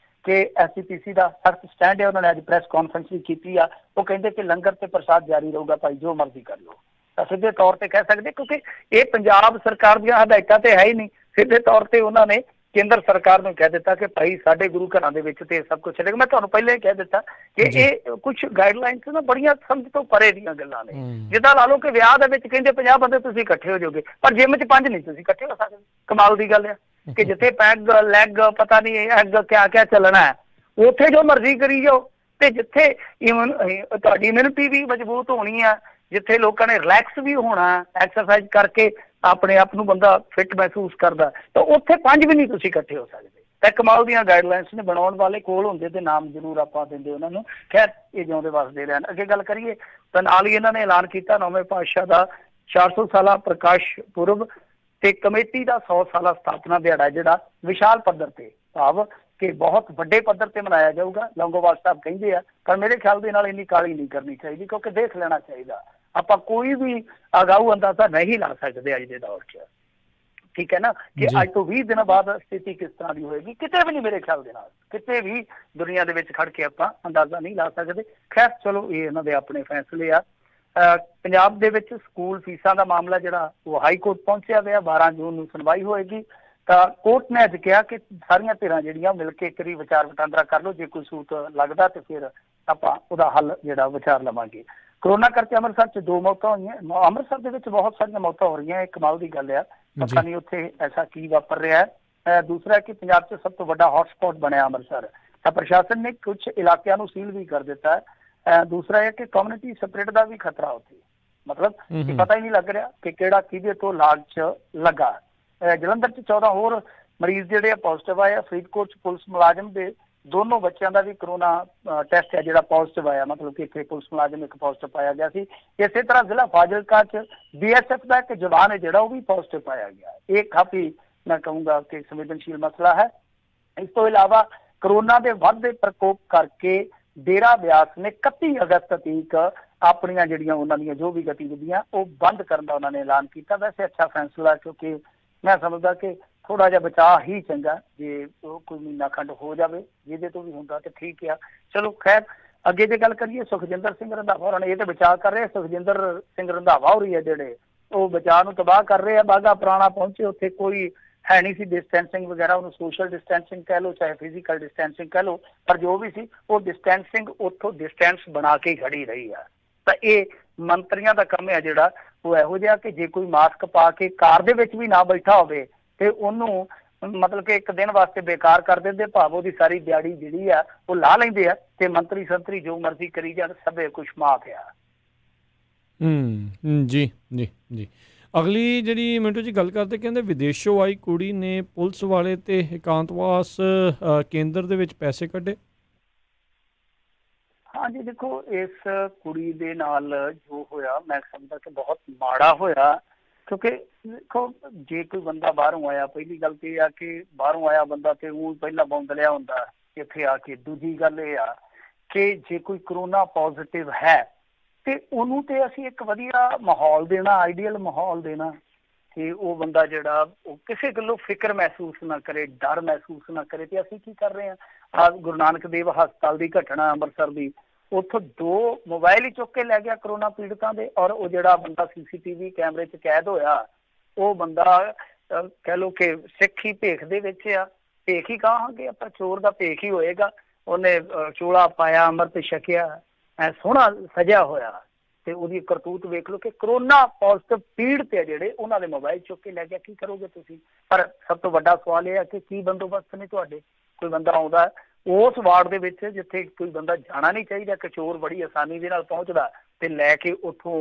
B: ਕਿ SCPC ਦਾ ਸਖਤ ਸਟੈਂਡ ਹੈ, ਉਹਨਾਂ ਨੇ ਅੱਜ ਪ੍ਰੈਸ ਕਾਨਫਰੰਸ ਵੀ ਕੀਤੀ ਆ। ਉਹ ਕਹਿੰਦੇ ਕਿ ਲੰਗਰ ਤੇ ਪ੍ਰਸਾਦ ਜਾਰੀ ਰਹੂਗਾ, ਭਾਈ ਜੋ ਮਰਜ਼ੀ ਕਰ ਲਓ। ਤਾਂ ਸਿੱਧੇ ਤੌਰ ਤੇ ਕਹਿ ਸਕਦੇ, ਕਿਉਂਕਿ ਇਹ ਪੰਜਾਬ ਸਰਕਾਰ ਦੀਆਂ ਹਦਾਇਤਾਂ ਤੇ ਹੈ ਹੀ ਨਹੀਂ। ਸਿੱਧੇ ਤੌਰ ਤੇ ਉਹਨਾਂ ਨੇ ਕੇਂਦਰ ਸਰਕਾਰ ਨੂੰ ਕਹਿ ਦਿੱਤਾ ਕਿ ਭਾਈ ਸਾਡੇ ਗੁਰੂ ਘਰਾਂ ਦੇ ਵਿੱਚ ਤੇ ਇਹ ਸਭ ਕੁਝ ਚੱਲੇਗਾ। ਮੈਂ ਤੁਹਾਨੂੰ ਪਹਿਲਾਂ ਹੀ ਕਹਿ ਦਿੱਤਾ ਕਿ ਇਹ ਕੁਝ ਗਾਈਡਲਾਈਨਸ ਨਾ ਬੜੀਆਂ ਸਮਝ ਤੋਂ ਪਰੇ ਦੀਆਂ ਗੱਲਾਂ ਨੇ। ਜਿੱਦਾਂ ਲਾ ਲਓ ਕਿ ਵਿਆਹ ਦੇ ਵਿੱਚ ਕਹਿੰਦੇ 50 ਬੰਦੇ ਤੁਸੀਂ ਇਕੱਠੇ ਹੋ ਜਾਓਗੇ, ਪਰ ਜਿਮ 'ਚ 5 ਨਹੀਂ ਤੁਸੀਂ ਇਕੱਠੇ ਹੋ ਸਕਦੇ। ਕਮਾਲ ਦੀ ਗੱਲ ਆ ਕਿ ਜਿੱਥੇ ਪੈਗ ਲੈਗ ਪਤਾ ਨਹੀਂ ਐਗ ਕਿਆ ਚੱਲਣਾ ਹੈ, ਉੱਥੇ ਜੋ ਮਰਜ਼ੀ ਕਰੀ ਜਾਓ। ਤੇ ਜਿੱਥੇ ਤੁਹਾਡੀ ਇਮਿਊਨਿਟੀ ਵੀ ਮਜ਼ਬੂਤ ਹੋਣੀ ਆ, ਜਿੱਥੇ ਲੋਕਾਂ ਨੇ ਰਿਲੈਕਸ ਵੀ ਹੋਣਾ, ਐਕਸਰਸਾਈਜ਼ ਕਰਕੇ ਆਪਣੇ ਆਪ ਨੂੰ ਬੰਦਾ ਫਿੱਟ ਮਹਿਸੂਸ ਕਰਦਾ, ਤਾਂ ਉੱਥੇ 5 ਵੀ ਨਹੀਂ ਤੁਸੀਂ ਇਕੱਠੇ ਹੋ ਸਕਦੇ। ਤਾਂ ਕਮਾਲ ਦੀਆਂ ਗਾਈਡਲਾਈਨਸ ਨੇ, ਬਣਾਉਣ ਵਾਲੇ ਕੋਲ ਹੁੰਦੇ ਤੇ ਨਾਮ ਜ਼ਰੂਰ ਆਪਾਂ ਦਿੰਦੇ ਉਹਨਾਂ ਨੂੰ। ਖੈਰ, ਇਹ ਜਿਉਂਦੇ ਵਸਦੇ ਰਹਿਣ। ਅੱਗੇ ਗੱਲ ਕਰੀਏ ਤਾਂ ਨਾਲ ਹੀ ਇਹਨਾਂ ਨੇ ਐਲਾਨ ਕੀਤਾ 9ਵੇਂ ਪਾਤਸ਼ਾਹ ਦਾ 400 ਸਾਲਾ ਪ੍ਰਕਾਸ਼ ਪੁਰਬ ਤੇ ਕਮੇਟੀ ਦਾ 100 ਸਾਲਾ ਸਥਾਪਨਾ ਦਿਹਾੜਾ ਜਿਹੜਾ ਵਿਸ਼ਾਲ ਪੱਧਰ ਤੇ, ਭਾਵ ਕਿ ਬਹੁਤ ਵੱਡੇ ਪੱਧਰ ਤੇ ਮਨਾਇਆ ਜਾਊਗਾ। ਲੌਂਗੋਵਾਲ ਸਾਹਿਬ ਕਹਿੰਦੇ ਆ, ਪਰ ਮੇਰੇ ਖਿਆਲ ਦੇ ਨਾਲ ਇੰਨੀ ਕਾਹਲੀ ਨਹੀਂ ਕਰਨੀ ਚਾਹੀਦੀ, ਕਿਉਂਕਿ ਦੇਖ ਲੈਣਾ ਚਾਹੀਦਾ। ਆਪਾਂ ਕੋਈ ਵੀ ਅਗਾਊ ਅੰਦਾਜ਼ਾ ਨਹੀਂ ਲਾ ਸਕਦੇ ਅੱਜ ਦੇ ਦੌਰ 'ਚ, ਠੀਕ ਹੈ ਨਾ, ਕਿ ਅੱਜ ਤੋਂ 20 ਦਿਨਾਂ ਬਾਅਦ ਸਥਿਤੀ ਕਿਸ ਤਰ੍ਹਾਂ ਦੀ ਹੋਏਗੀ। ਕਿਤੇ ਵੀ ਨਹੀਂ, ਮੇਰੇ ਖਿਆਲ ਦੇ ਨਾਲ ਕਿਤੇ ਵੀ ਦੁਨੀਆ ਦੇ ਵਿੱਚ ਖੜ ਕੇ ਆਪਾਂ ਅੰਦਾਜ਼ਾ ਨਹੀਂ ਲਾ ਸਕਦੇ। ਖੈਰ, ਚਲੋ ਇਹ ਇਹਨਾਂ ਦੇ ਆਪਣੇ ਫੈਸਲੇ ਆ। ਪੰਜਾਬ ਦੇ ਵਿੱਚ ਸਕੂਲ ਫੀਸਾਂ ਦਾ ਮਾਮਲਾ ਜਿਹੜਾ ਉਹ ਹਾਈ ਕੋਰਟ ਪਹੁੰਚਿਆ ਗਿਆ। 12 ਜੂਨ ਨੂੰ ਸੁਣਵਾਈ ਹੋਏਗੀ। ਤਾਂ ਕੋਰਟ ਨੇ ਅੱਜ ਕਿਹਾ ਕਿ ਸਾਰੀਆਂ ਧਿਰਾਂ ਜਿਹੜੀਆਂ ਮਿਲ ਕੇ ਇੱਕ ਵਾਰੀ ਵਿਚਾਰ ਵਟਾਂਦਰਾ ਕਰ ਲਓ, ਜੇ ਕੋਈ ਸੂਤ ਲੱਗਦਾ ਤੇ ਫਿਰ ਆਪਾਂ ਉਹਦਾ ਹੱਲ ਜਿਹੜਾ ਵਿਚਾਰ ਲਵਾਂਗੇ। ਕਰੋਨਾ ਕਰਕੇ ਅੰਮ੍ਰਿਤਸਰ 'ਚ 2 ਮੌਤਾਂ ਹੋਈਆਂ। ਅੰਮ੍ਰਿਤਸਰ ਦੇ ਵਿੱਚ ਬਹੁਤ ਸਾਰੀਆਂ ਮੌਤਾਂ ਹੋ ਰਹੀਆਂ, ਇਹ ਕਮਾਲ ਦੀ ਗੱਲ ਆ। ਪਤਾ ਨਹੀਂ ਉੱਥੇ ਐਸਾ ਕੀ ਵਾਪਰ ਰਿਹਾ ਹੈ। ਦੂਸਰਾ ਕਿ ਪੰਜਾਬ 'ਚ ਸਭ ਤੋਂ ਵੱਡਾ ਹੌਟਸਪੌਟ ਬਣਿਆ ਅੰਮ੍ਰਿਤਸਰ, ਤਾਂ ਪ੍ਰਸ਼ਾਸਨ ਨੇ ਕੁਝ ਇਲਾਕਿਆਂ ਨੂੰ ਸੀਲ ਵੀ ਕਰ ਦਿੱਤਾ ਹੈ। ਦੂਸਰਾ ਇਹ ਕਿ ਕਮਿਊਨਿਟੀ ਸਪਰਿਟ ਦਾ ਵੀ ਖਤਰਾ ਉੱਥੇ, ਮਤਲਬ ਕਿ ਪਤਾ ਹੀ ਨਹੀਂ ਲੱਗ ਰਿਹਾ ਕਿ ਕਿਹੜਾ ਕਿਹਦੇ ਤੋਂ ਲਾਗ 'ਚ ਲੱਗਾ। ਜਲੰਧਰ 'ਚ 14 ਹੋਰ ਮਰੀਜ਼ ਜਿਹੜੇ ਆ ਪੋਜ਼ਿਟਿਵ ਆਏ ਆ। ਫਰੀਦਕੋਟ 'ਚ ਪੁਲਿਸ ਮੁਲਾਜ਼ਮ ਦੇ ਦੋਨੋਂ ਬੱਚਿਆਂ ਦਾ ਵੀ ਕਰੋਨਾ ਟੈਸਟ ਹੈ ਜਿਹੜਾ ਪੋਜ਼ਿਟਿਵ ਆਇਆ, ਮਤਲਬ ਕਿ ਇੱਥੇ ਪੁਲਿਸ ਮੁਲਾਜ਼ਮ ਇੱਕ ਪੋਜ਼ਿਟਿਵ ਪਾਇਆ ਗਿਆ ਸੀ। ਇਸੇ ਤਰ੍ਹਾਂ ਜ਼ਿਲ੍ਹਾ ਫਾਜ਼ਿਲਕਾ 'ਚ BSF ਦਾ ਇੱਕ ਜਵਾਨ ਹੈ ਜਿਹੜਾ ਉਹ ਵੀ ਪੋਜ਼ਿਟਿਵ ਪਾਇਆ ਗਿਆ। ਇਹ ਕਾਫੀ ਮੈਂ ਕਹੂੰਗਾ ਕਿ ਸੰਵੇਦਨਸ਼ੀਲ ਮਸਲਾ ਹੈ। ਇਸ ਤੋਂ ਇਲਾਵਾ ਕਰੋਨਾ ਦੇ ਵੱਧਦੇ ਪ੍ਰਕੋਪ ਕਰਕੇ ਡੇਰਾ ਬਿਆਸ ਨੇ 31 ਅਗਸਤ ਤੱਕ ਆਪਣੀਆਂ ਜਿਹੜੀਆਂ ਉਹਨਾਂ ਦੀਆਂ ਜੋ ਵੀ ਗਤੀਵਿਧੀਆਂ ਉਹ ਬੰਦ ਕਰਨ ਦਾ ਉਹਨਾਂ ਨੇ ਐਲਾਨ ਕੀਤਾ। ਵੈਸੇ ਅੱਛਾ ਫੈਸਲਾ, ਕਿਉਂਕਿ ਮੈਂ ਸਮਝਦਾ ਕਿ ਥੋੜਾ ਜਿਹਾ ਬਚਾਅ ਹੀ ਚੰਗਾ। ਜੇ ਕੋਈ ਮਹੀਨਾ ਖੰਡ ਹੋ ਜਾਵੇ ਜਿਹਦੇ ਤੋਂ ਵੀ ਹੁੰਦਾ ਤੇ ਠੀਕ ਆ। ਚਲੋ ਖੈਰ, ਅੱਗੇ ਜੇ ਗੱਲ ਕਰੀਏ ਸੁਖਜਿੰਦਰ ਸਿੰਘ ਰੰਧਾਵਾ ਹੋਰਾਂ ਨੇ ਇਹ ਤੇ ਬਚਾਅ ਕਰ ਰਹੇ। ਸੁਖਜਿੰਦਰ ਸਿੰਘ ਰੰਧਾਵਾ ਹੋਰੀ ਹੈ ਜਿਹੜੇ ਉਹ ਬਚਾਅ ਨੂੰ ਤਬਾਹ ਕਰ ਰਹੇ ਆ। ਬਾਘਾ ਪੁਰਾਣਾ ਪਹੁੰਚੇ, ਉੱਥੇ ਕੋਈ ਹੈ ਨਹੀਂ ਸੀ ਡਿਸਟੈਂਸਿੰਗ ਵਗੈਰਾ, ਉਹਨੂੰ ਸੋਸ਼ਲ ਡਿਸਟੈਂਸਿੰਗ ਕਹਿ ਲਓ ਚਾਹੇ ਫਿਜ਼ੀਕਲ ਡਿਸਟੈਂਸਿੰਗ ਕਹਿ ਲਓ, ਪਰ ਜੋ ਵੀ ਸੀ ਉਹ ਡਿਸਟੈਂਸਿੰਗ ਉੱਥੋਂ ਡਿਸਟੈਂਸ ਬਣਾ ਕੇ ਖੜੀ ਰਹੀ ਆ। ਤਾਂ ਇਹ ਮੰਤਰੀਆਂ ਦਾ ਕੰਮ ਹੈ ਜਿਹੜਾ ਉਹ ਇਹੋ ਜਿਹਾ ਕਿ ਜੇ ਕੋਈ ਮਾਸਕ ਪਾ ਕੇ ਕਾਰ ਦੇ ਵਿੱਚ ਵੀ ਨਾ ਬੈਠਾ ਹੋਵੇ ਤੇ ਉਹਨੂੰ ਮਤਲਬ ਕਿ ਇੱਕ ਦਿਨ ਵਾਸਤੇ ਬੇਕਾਰ ਕਰ ਦਿੰਦੇ, ਭਾਵ ਉਹਦੀ ਸਾਰੀ ਦਿਹਾੜੀ ਜਿਹੜੀ ਆ ਉਹ ਲਾ ਲੈਂਦੇ ਆ ਤੇ ਮੰਤਰੀ ਸੰਤਰੀ ਜੋ ਮਰਜ਼ੀ ਕਰੀ ਜਾਣ, ਸਭੇ ਕੁਛ ਮਾਫ ਆ।
A: ਜੀ ਜੀ ਜੀ ਅਗਲੀ ਜਿਹੜੀ ਮਿੰਟੂ ਜੀ ਗੱਲ ਕਰਦੇ, ਕਹਿੰਦੇ ਵਿਦੇਸ਼ੋਂ ਆਈ ਕੁੜੀ ਨੇ ਪੁਲਿਸ ਵਾਲੇ ਤੇ ਇਕਾਂਤਵਾਸ ਕੇਂਦਰ ਦੇ ਵਿੱਚ ਪੈਸੇ ਕੱਢੇ।
B: ਹਾਂਜੀ, ਦੇਖੋ ਇਸ ਕੁੜੀ ਦੇ ਨਾਲ ਜੋ ਹੋਇਆ ਮੈਂ ਸਮਝਦਾ ਕਿ ਬਹੁਤ ਮਾੜਾ ਹੋਇਆ, ਕਿਉਂਕਿ ਦੇਖੋ ਜੇ ਕੋਈ ਬੰਦਾ ਬਾਹਰੋਂ ਆਇਆ, ਪਹਿਲੀ ਗੱਲ ਤੇ ਇਹ ਆ ਕਿ ਬਾਹਰੋਂ ਆਇਆ ਬੰਦਾ ਤੇ ਉਹ ਪਹਿਲਾਂ ਬੌਂਦ ਲਿਆ ਹੁੰਦਾ ਇੱਥੇ ਆ ਕੇ। ਦੂਜੀ ਗੱਲ ਇਹ ਆ ਕਿ ਜੇ ਕੋਈ ਕਰੋਨਾ ਪੋਜ਼ਿਟਿਵ ਹੈ ਤੇ ਉਹਨੂੰ ਤੇ ਅਸੀਂ ਇੱਕ ਵਧੀਆ ਮਾਹੌਲ ਦੇਣਾ, ਆਈਡੀਅਲ ਮਾਹੌਲ ਦੇਣਾ ਕਿ ਉਹ ਬੰਦਾ ਜਿਹੜਾ ਉਹ ਕਿਸੇ ਗੱਲੋਂ ਫਿਕਰ ਮਹਿਸੂਸ ਨਾ ਕਰੇ, ਡਰ ਮਹਿਸੂਸ ਨਾ ਕਰੇ। ਤੇ ਅਸੀਂ ਕੀ ਕਰ ਰਹੇ ਹਾਂ, ਆ ਗੁਰੂ ਨਾਨਕ ਦੇਵ ਹਸਪਤਾਲ ਦੀ ਘਟਨਾ ਅੰਮ੍ਰਿਤਸਰ ਦੀ, ਉੱਥੋਂ 2 ਮੋਬਾਈਲ ਹੀ ਚੁੱਕ ਕੇ ਲੈ ਗਿਆ ਕਰੋਨਾ ਪੀੜਤਾਂ ਦੇ, ਔਰ ਉਹ ਜਿਹੜਾ ਬੰਦਾ CCTV ਕੈਮਰੇ 'ਚ ਕੈਦ ਹੋਇਆ ਉਹ ਬੰਦਾ ਕਹਿ ਲਓ ਕਿ ਸਿੱਖ ਹੀ ਭੇਖ ਦੇ ਵਿੱਚ ਆ। ਭੇਖ ਹੀ ਕਹਾਂਗੇ ਆਪਾਂ, ਚੋਰ ਦਾ ਭੇਖ ਹੀ ਹੋਏਗਾ। ਉਹਨੇ ਚੋਲਾ ਪਾਇਆ, ਅੰਮ੍ਰਿਤ ਛਕਿਆ, ਐ ਸੋਹਣਾ ਸਜਿਆ ਹੋਇਆ, ਤੇ ਉਹਦੀ ਕਰਤੂਤ ਵੇਖ ਲਓ ਕਿ ਕਰੋਨਾ ਪੋਜ਼ਿਟਿਵ ਪੀੜਤ ਆ ਜਿਹੜੇ, ਉਹਨਾਂ ਦੇ ਮੋਬਾਈਲ ਚੁੱਕ ਕੇ ਲੈ ਗਿਆ। ਕੀ ਕਰੋਗੇ ਤੁਸੀਂ? ਪਰ ਸਭ ਤੋਂ ਵੱਡਾ ਸਵਾਲ ਇਹ ਆ ਕਿ ਕੀ ਬੰਦੋਬਸਤ ਨੇ ਤੁਹਾਡੇ? ਕੋਈ ਬੰਦਾ ਆਉਂਦਾ ਉਸ ਵਾਰਡ ਦੇ ਵਿੱਚ ਜਿੱਥੇ ਕੋਈ ਬੰਦਾ ਜਾਣਾ ਨਹੀਂ ਚਾਹੀਦਾ, ਕਿ ਚੋਰ ਬੜੀ ਆਸਾਨੀ ਦੇ ਨਾਲ ਪਹੁੰਚਦਾ ਤੇ ਲੈ ਕੇ ਉੱਥੋਂ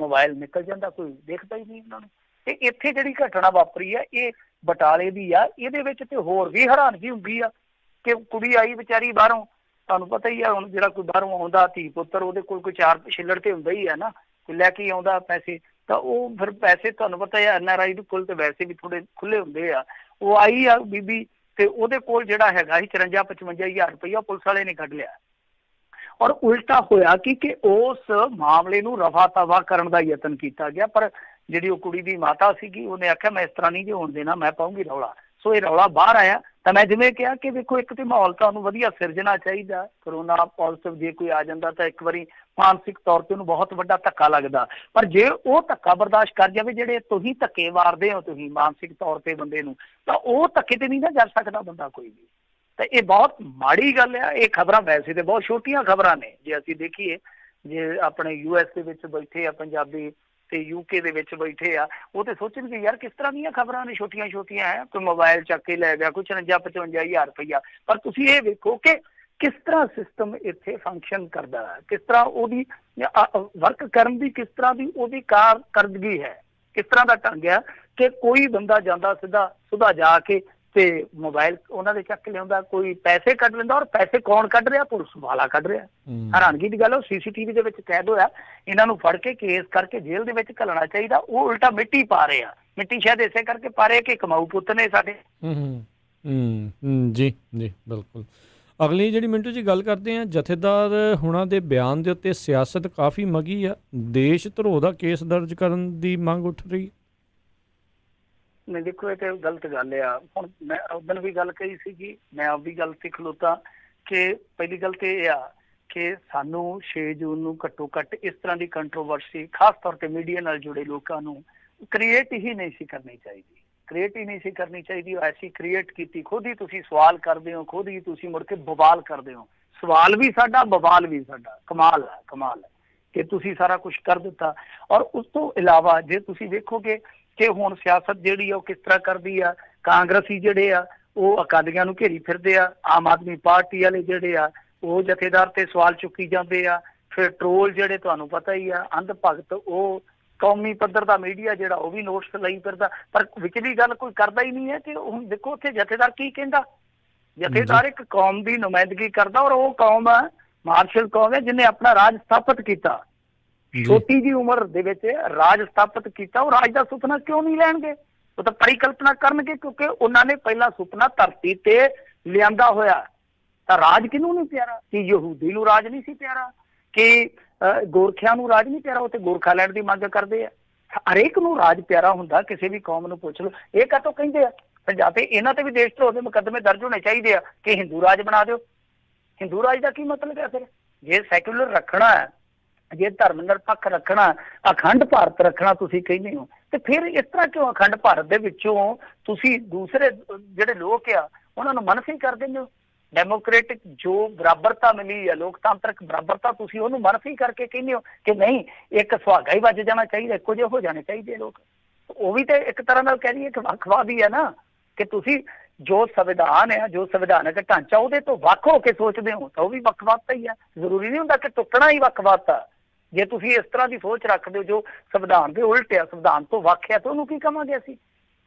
B: ਮੋਬਾਈਲ ਨਿਕਲ ਜਾਂਦਾ, ਕੋਈ ਦੇਖਦਾ ਹੀ ਨਹੀਂ ਉਹਨਾਂ ਨੂੰ। ਤੇ ਇੱਥੇ ਜਿਹੜੀ ਘਟਨਾ ਵਾਪਰੀ ਆ ਇਹ ਬਟਾਲੇ ਦੀ ਆ, ਇਹਦੇ ਵਿੱਚ ਤੇ ਹੋਰ ਵੀ ਹੈਰਾਨਗੀ ਹੁੰਦੀ ਆ ਕਿ ਕੁੜੀ ਆਈ ਵਿਚਾਰੀ ਬਾਹਰੋਂ, ਤੁਹਾਨੂੰ ਪਤਾ ਹੀ ਆ ਹੁਣ ਜਿਹੜਾ ਕੋਈ ਬਾਹਰੋਂ ਆਉਂਦਾ ਧੀ ਪੁੱਤਰ ਉਹਦੇ ਕੋਲ ਕੋਈ 4 ਛਿੱਲੜ ਤੇ ਹੁੰਦਾ ਹੀ ਆ ਨਾ, ਕੋਈ ਲੈ ਕੇ ਆਉਂਦਾ ਪੈਸੇ, ਤਾਂ ਉਹ ਫਿਰ ਪੈਸੇ ਤੁਹਾਨੂੰ ਪਤਾ ਹੈ NRI ਦੇ ਕੋਲ ਤੇ ਵੈਸੇ ਵੀ ਥੋੜੇ ਖੁੱਲੇ ਹੁੰਦੇ ਆ। ਉਹ ਆਈ ਆ ਬੀਬੀ ਤੇ ਉਹਦੇ ਕੋਲ ਜਿਹੜਾ ਹੈਗਾ ਸੀ 54-55 ਹਜ਼ਾਰ ਰੁਪਇਆ ਪੁਲਿਸ ਵਾਲੇ ਨੇ ਕੱਢ ਲਿਆ। ਔਰ ਉਲਟਾ ਹੋਇਆ ਕਿ ਉਸ ਮਾਮਲੇ ਨੂੰ ਰਫਾ ਤਫਾ ਕਰਨ ਦਾ ਯਤਨ ਕੀਤਾ ਗਿਆ, ਪਰ ਜਿਹੜੀ ਉਹ ਕੁੜੀ ਦੀ ਮਾਤਾ ਸੀਗੀ ਉਹਨੇ ਆਖਿਆ ਮੈਂ ਇਸ ਤਰ੍ਹਾਂ ਨਹੀਂ ਜੇ ਹੋਣ ਦੇਣਾ, ਮੈਂ ਪਾਉਂਗੀ ਰੌਲਾ। ਸੋ ਇਹ ਰੌਲਾ ਬਾਹਰ ਆਇਆ। ਤਾਂ ਮੈਂ ਜਿਵੇਂ ਕਿਹਾ ਕਿ ਵੇਖੋ ਇੱਕ ਤੇ ਮਾਹੌਲ ਤੁਹਾਨੂੰ ਵਧੀਆ ਸਿਰਜਣਾ ਚਾਹੀਦਾ। ਕਰੋਨਾ ਪੋਜ਼ਿਟਿਵ ਜੇ ਕੋਈ ਆ ਜਾਂਦਾ ਤਾਂ ਇੱਕ ਵਾਰੀ ਮਾਨਸਿਕ ਤੌਰ ਤੇ ਉਹਨੂੰ ਬਹੁਤ ਵੱਡਾ ਧੱਕਾ ਲੱਗਦਾ, ਪਰ ਜੇ ਉਹ ਧੱਕਾ ਬਰਦਾਸ਼ਤ ਕਰ ਜਾਵੇ, ਜਿਹੜੇ ਤੁਸੀਂ ਧੱਕੇ ਮਾਰਦੇ ਹੋ ਤੁਸੀਂ ਮਾਨਸਿਕ ਤੌਰ ਤੇ ਬੰਦੇ ਨੂੰ, ਤਾਂ ਉਹ ਧੱਕੇ ਤੇ ਨਹੀਂ ਨਾ ਜਾ ਸਕਦਾ ਬੰਦਾ ਕੋਈ ਵੀ। ਤਾਂ ਇਹ ਬਹੁਤ ਮਾੜੀ ਗੱਲ ਆ। ਇਹ ਖਬਰਾਂ ਵੈਸੇ ਤੇ ਬਹੁਤ ਛੋਟੀਆਂ ਖਬਰਾਂ ਨੇ, ਜੇ ਅਸੀਂ ਦੇਖੀਏ ਜੇ ਆਪਣੇ US ਦੇ ਵਿੱਚ ਬੈਠੇ ਆ ਪੰਜਾਬੀ ਤੇ UK ਦੇ ਵਿੱਚ ਬੈਠੇ ਆ, ਉਹ ਤੇ ਸੋਚਣਗੇ ਯਾਰ ਕਿਸ ਤਰ੍ਹਾਂ ਦੀਆਂ ਖਬਰਾਂ ਨੇ, ਛੋਟੀਆਂ ਛੋਟੀਆਂ ਹੈ, ਕੋਈ ਮੋਬਾਈਲ ਚੱਕ ਕੇ ਲੈ ਗਿਆ, ਕੋਈ 54-55 ਹਜ਼ਾਰ ਰੁਪਇਆ। ਪਰ ਤੁਸੀਂ ਇਹ ਵੇਖੋ ਕਿ ਕਿਸ ਤਰ੍ਹਾਂ ਸਿਸਟਮ ਇੱਥੇ ਫੰਕਸ਼ਨ ਕਰਦਾ ਹੈ, ਕਿਸ ਤਰ੍ਹਾਂ ਉਹਦੀ ਵਰਕ ਕਰਨ ਦੀ ਕਿਸ ਤਰ੍ਹਾਂ ਦੀ ਉਹਦੀ ਕਾਰਕਰਦਗੀ ਹੈ, ਕਿਸ ਤਰ੍ਹਾਂ ਦਾ ਢੰਗ ਆ ਕਿ ਕੋਈ ਬੰਦਾ ਜਾਂਦਾ ਸਿੱਧਾ ਸੁਧਾ ਜਾ ਕੇ ਤੇ ਮੋਬਾਈਲ ਉਹਨਾਂ ਦੇ ਚੱਕ ਲਿਆਉਂਦਾ, ਕੋਈ ਪੈਸੇ ਕੱਢ ਲੈਂਦਾ। ਔਰ ਪੈਸੇ ਕੌਣ ਕੱਢ ਰਿਹਾ? ਪੁਲਿਸ ਵਾਲਾ ਕੱਢ ਰਿਹਾ। ਹੈਰਾਨਗੀ ਦੀ ਗੱਲ, ਉਹ CCTV ਦੇ ਵਿੱਚ ਕੈਦ ਹੋਇਆ। ਇਹਨਾਂ ਨੂੰ ਫੜ ਕੇ ਕੇਸ ਕਰਕੇ ਜੇਲ੍ਹ ਦੇ ਵਿੱਚ ਘੱਲਣਾ ਚਾਹੀਦਾ, ਉਹ ਉਲਟਾ ਮਿੱਟੀ ਪਾ ਰਹੇ ਆ। ਮਿੱਟੀ ਸ਼ਾਇਦ ਇਸੇ ਕਰਕੇ ਪਾ ਰਹੇ ਕਿ ਕਮਾਊ ਪੁੱਤ ਨੇ ਸਾਡੇ।
A: ਜੀ ਜੀ ਬਿਲਕੁਲ। ਅਗਲੀ ਜਿਹੜੀ ਮਿੰਟੂ ਜੀ ਗੱਲ ਕਰਦੇ ਆ, ਜਥੇਦਾਰ ਹੁਣਾਂ ਦੇ ਬਿਆਨ ਦੇ ਉੱਤੇ ਸਿਆਸਤ ਕਾਫੀ ਮਗੀ ਆ, ਦੇਸ਼ ਧਰੋਹ ਦਾ ਕੇਸ ਦਰਜ ਕਰਨ ਦੀ ਮੰਗ ਉੱਠ ਰਹੀ।
B: ਨਹੀਂ ਦੇਖੋ, ਇਹ ਤੇ ਗਲਤ ਗੱਲ ਆ। ਹੁਣ ਮੈਂ ਉਦੋਂ ਵੀ ਗੱਲ ਕਹੀ ਸੀਗੀ, ਮੈਂ ਆਪਦੀ ਗੱਲ ਤੇ ਖਲੋਤਾ ਕਿ ਪਹਿਲੀ ਗੱਲ ਤੇ ਇਹ ਆ ਕਿ ਸਾਨੂੰ 6 ਜੂਨ ਨੂੰ ਘੱਟੋ ਘੱਟ ਇਸ ਤਰ੍ਹਾਂ ਦੀ ਕੰਟਰੋਵਰਸੀ ਖਾਸ ਤੌਰ ਤੇ ਮੀਡੀਆ ਨਾਲ ਜੁੜੇ ਲੋਕਾਂ ਨੂੰ ਕ੍ਰੀਏਟ ਹੀ ਨਹੀਂ ਸੀ ਕਰਨੀ ਚਾਹੀਦੀ, ਕ੍ਰੀਏਟ ਹੀ ਨਹੀਂ ਸੀ ਕਰਨੀ ਚਾਹੀਦੀ। ਐਸੀ ਕ੍ਰੀਏਟ ਕੀਤੀ, ਖੁਦ ਹੀ ਤੁਸੀਂ ਸਵਾਲ ਕਰਦੇ ਹੋ, ਖੁਦ ਹੀ ਤੁਸੀਂ ਮੁੜ ਕੇ ਬਵਾਲ ਕਰਦੇ ਹੋ। ਸਵਾਲ ਵੀ ਸਾਡਾ, ਬਵਾਲ ਵੀ ਸਾਡਾ। ਕਮਾਲ ਹੈ, ਕਮਾਲ ਹੈ ਕਿ ਤੁਸੀਂ ਸਾਰਾ ਕੁਝ ਕਰ ਦਿੱਤਾ। ਔਰ ਉਸ ਤੋਂ ਇਲਾਵਾ ਜੇ ਤੁਸੀਂ ਵੇਖੋਗੇ ਕਿ ਹੁਣ ਸਿਆਸਤ ਜਿਹੜੀ ਆ ਉਹ ਕਿਸ ਤਰ੍ਹਾਂ ਕਰਦੀ ਆ, ਕਾਂਗਰਸੀ ਜਿਹੜੇ ਆ ਉਹ ਅਕਾਲੀਆਂ ਨੂੰ ਘੇਰੀ ਫਿਰਦੇ ਆ, ਆਮ ਆਦਮੀ ਪਾਰਟੀ ਵਾਲੇ ਜਿਹੜੇ ਆ ਉਹ ਜਥੇਦਾਰ ਤੇ ਸਵਾਲ ਚੁੱਕੀ ਜਾਂਦੇ ਆ, ਫਿਰ ਟਰੋਲ ਜਿਹੜੇ ਤੁਹਾਨੂੰ ਪਤਾ ਹੀ ਆ, ਅੰਧ ਭਗਤ, ਉਹ ਕੌਮੀ ਪੱਧਰ ਦਾ ਮੀਡੀਆ ਜਿਹੜਾ ਉਹ ਵੀ ਨੋਟਿਸ ਲਈ ਫਿਰਦਾ। ਪਰ ਵਿਚਲੀ ਗੱਲ ਕੋਈ ਕਰਦਾ ਹੀ ਨਹੀਂ ਹੈ ਕਿ ਹੁਣ ਦੇਖੋ ਉੱਥੇ ਜਥੇਦਾਰ ਕੀ ਕਹਿੰਦਾ। ਜਥੇਦਾਰ ਇੱਕ ਕੌਮ ਦੀ ਨੁਮਾਇੰਦਗੀ ਕਰਦਾ, ਔਰ ਉਹ ਕੌਮ ਮਾਰਸ਼ਲ ਕੌਮ ਹੈ ਜਿਹਨੇ ਆਪਣਾ ਰਾਜ ਸਥਾਪਿਤ ਕੀਤਾ, ਛੋਟੀ ਜਿਹੀ ਉਮਰ ਦੇ ਵਿੱਚ ਰਾਜ ਸਥਾਪਿਤ ਕੀਤਾ। ਉਹ ਰਾਜ ਦਾ ਸੁਪਨਾ ਕਿਉਂ ਨਹੀਂ ਲੈਣਗੇ? ਉਹ ਤਾਂ ਪਰਿਕਲਪਨਾ ਕਰਨਗੇ, ਕਿਉਂਕਿ ਉਹਨਾਂ ਨੇ ਪਹਿਲਾ ਸੁਪਨਾ ਧਰਤੀ ਤੇ ਲਿਆਂਦਾ ਹੋਇਆ। ਤਾਂ ਰਾਜ ਕਿਹਨੂੰ ਨਹੀਂ ਪਿਆਰਾ? ਕਿ ਯਹੂਦੀ ਨੂੰ ਰਾਜ ਨਹੀਂ ਸੀ ਪਿਆਰਾ? ਕਿ ਗੋਰਖਿਆਂ ਨੂੰ ਰਾਜ ਨਹੀਂ ਪਿਆਰਾ? ਉਹ ਤੇ ਗੋਰਖਾਲੈਂਡ ਦੀ ਮੰਗ ਕਰਦੇ ਆ। ਹਰੇਕ ਨੂੰ ਰਾਜ ਪਿਆਰਾ ਹੁੰਦਾ, ਕਿਸੇ ਵੀ ਕੌਮ ਨੂੰ ਪੁੱਛ ਲਓ। ਇਹ ਕਾਹਤੋਂ ਕਹਿੰਦੇ ਆ ਪੰਜਾਬ ਤੇ ਇਹਨਾਂ ਤੇ ਵੀ ਦੇਸ਼ ਧਰੋਹ ਦੇ ਮੁਕੱਦਮੇ ਦਰਜ ਹੋਣੇ ਚਾਹੀਦੇ ਆ ਕਿ ਹਿੰਦੂ ਰਾਜ ਬਣਾ ਦਿਓ। ਹਿੰਦੂ ਰਾਜ ਦਾ ਕੀ ਮਤਲਬ ਹੈ? ਫਿਰ ਜੇ ਸੈਕੂਲਰ ਰੱਖਣਾ ਹੈ, ਜੇ ਧਰਮ ਨਿਰਪੱਖ ਰੱਖਣਾ, ਅਖੰਡ ਭਾਰਤ ਰੱਖਣਾ ਤੁਸੀਂ ਕਹਿੰਦੇ ਹੋ, ਤੇ ਫਿਰ ਇਸ ਤਰ੍ਹਾਂ ਕਿਉਂ ਅਖੰਡ ਭਾਰਤ ਦੇ ਵਿੱਚੋਂ ਤੁਸੀਂ ਦੂਸਰੇ ਜਿਹੜੇ ਲੋਕ ਆ ਉਹਨਾਂ ਨੂੰ ਮਨਫੀ ਕਰ ਦਿੰਦੇ ਹੋ? ਡੈਮੋਕ੍ਰੇਟਿਕ ਜੋ ਬਰਾਬਰਤਾ ਮਿਲੀ ਹੈ, ਲੋਕਤੰਤਰਕ ਬਰਾਬਰਤਾ, ਤੁਸੀਂ ਉਹਨੂੰ ਮਨਫੀ ਕਰਕੇ ਕਹਿੰਦੇ ਹੋ ਕਿ ਨਹੀਂ ਇੱਕ ਸੁਹਾਗਾ ਹੀ ਵੱਜ ਜਾਣਾ ਚਾਹੀਦਾ, ਇੱਕੋ ਜਿਹੇ ਹੋ ਜਾਣੇ ਚਾਹੀਦੇ ਲੋਕ। ਉਹ ਵੀ ਤੇ ਇੱਕ ਤਰ੍ਹਾਂ ਨਾਲ ਕਹਿ ਦਈਏ ਕਿ ਵੱਖਵਾਦੀ ਹੈ ਨਾ, ਕਿ ਤੁਸੀਂ ਜੋ ਸੰਵਿਧਾਨ ਹੈ, ਜੋ ਸੰਵਿਧਾਨਕ ਢਾਂਚਾ ਉਹਦੇ ਤੋਂ ਵੱਖ ਹੋ ਕੇ ਸੋਚਦੇ ਹੋ ਤਾਂ ਉਹ ਵੀ ਵੱਖਵਾਦ ਹੀ ਹੈ। ਜ਼ਰੂਰੀ ਨਹੀਂ ਹੁੰਦਾ ਕਿ ਟੁੱਟਣਾ ਹੀ ਵੱਖਵਾਦ ਆ। ਜੇ ਤੁਸੀਂ ਇਸ ਤਰ੍ਹਾਂ ਦੀ ਸੋਚ ਰੱਖਦੇ ਹੋ ਜੋ ਸੰਵਿਧਾਨ ਦੇ ਉਲਟ ਆ, ਸੰਵਿਧਾਨ ਤੋਂ ਵੱਖ ਆ, ਤਾਂ ਉਹਨੂੰ ਕੀ ਕਵਾਂਗੇ ਅਸੀਂ?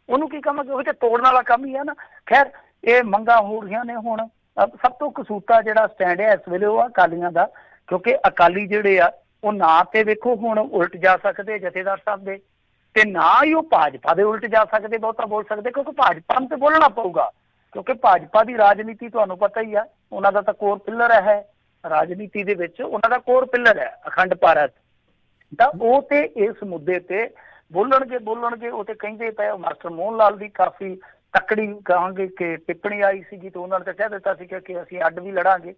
B: ਉਹਨੂੰ ਕੀ ਕਵਾਂਗੇ? ਉਹ ਤੇ ਤੋੜਨ ਵਾਲਾ ਕੰਮ ਹੀ ਆ ਨਾ। ਖੈਰ, ਇਹ ਮੰਗਾਂ ਹੋ ਰਹੀਆਂ ਨੇ। ਹੁਣ ਸਭ ਤੋਂ ਕਸੂਤਾ ਜਿਹੜਾ ਸਟੈਂਡ ਹੈ ਇਸ ਵੇਲੇ ਉਹ ਅਕਾਲੀਆਂ ਦਾ, ਕਿਉਂਕਿ ਅਕਾਲੀ ਜਿਹੜੇ ਆ ਉਹ ਨਾ ਤੇ ਵੇਖੋ ਹੁਣ ਉਲਟ ਜਾ ਸਕਦੇ ਜਥੇਦਾਰ ਸਾਹਿਬ ਦੇ, ਤੇ ਨਾ ਹੀ ਉਹ ਭਾਜਪਾ ਦੇ ਉਲਟ ਜਾ ਸਕਦੇ, ਬਹੁਤਾ ਬੋਲ ਸਕਦੇ, ਕਿਉਂਕਿ ਭਾਜਪਾ ਨੂੰ ਤੇ ਬੋਲਣਾ ਪਊਗਾ, ਕਿਉਂਕਿ ਭਾਜਪਾ ਦੀ ਰਾਜਨੀਤੀ ਤੁਹਾਨੂੰ ਪਤਾ ਹੀ ਆ, ਉਹਨਾਂ ਦਾ ਤਾਂ ਕੋਰ ਪਿੱਲਰ ਹੈ ਰਾਜਨੀਤੀ ਦੇ ਵਿੱਚ, ਉਹਨਾਂ ਦਾ ਕੋਰ ਪਿੱਲਰ ਹੈ ਅਖੰਡ ਭਾਰਤ। ਤਾਂ ਉਹ ਤੇ ਇਸ ਮੁੱਦੇ ਤੇ ਬੋਲਣਗੇ। ਉਹ ਤੇ ਕਹਿੰਦੇ ਪਏ, ਮਾਸਟਰ ਮੋਹਨ ਲਾਲ ਦੀ ਕਾਫੀ ਤਕੜੀ ਕਹਾਂਗੇ ਕਿ ਟਿੱਪਣੀ ਆਈ ਸੀਗੀ, ਤੇ ਉਹਨਾਂ ਨੇ ਤਾਂ ਕਹਿ ਦਿੱਤਾ ਸੀ ਕਿ ਅਸੀਂ ਅੱਡ ਵੀ ਲੜਾਂਗੇ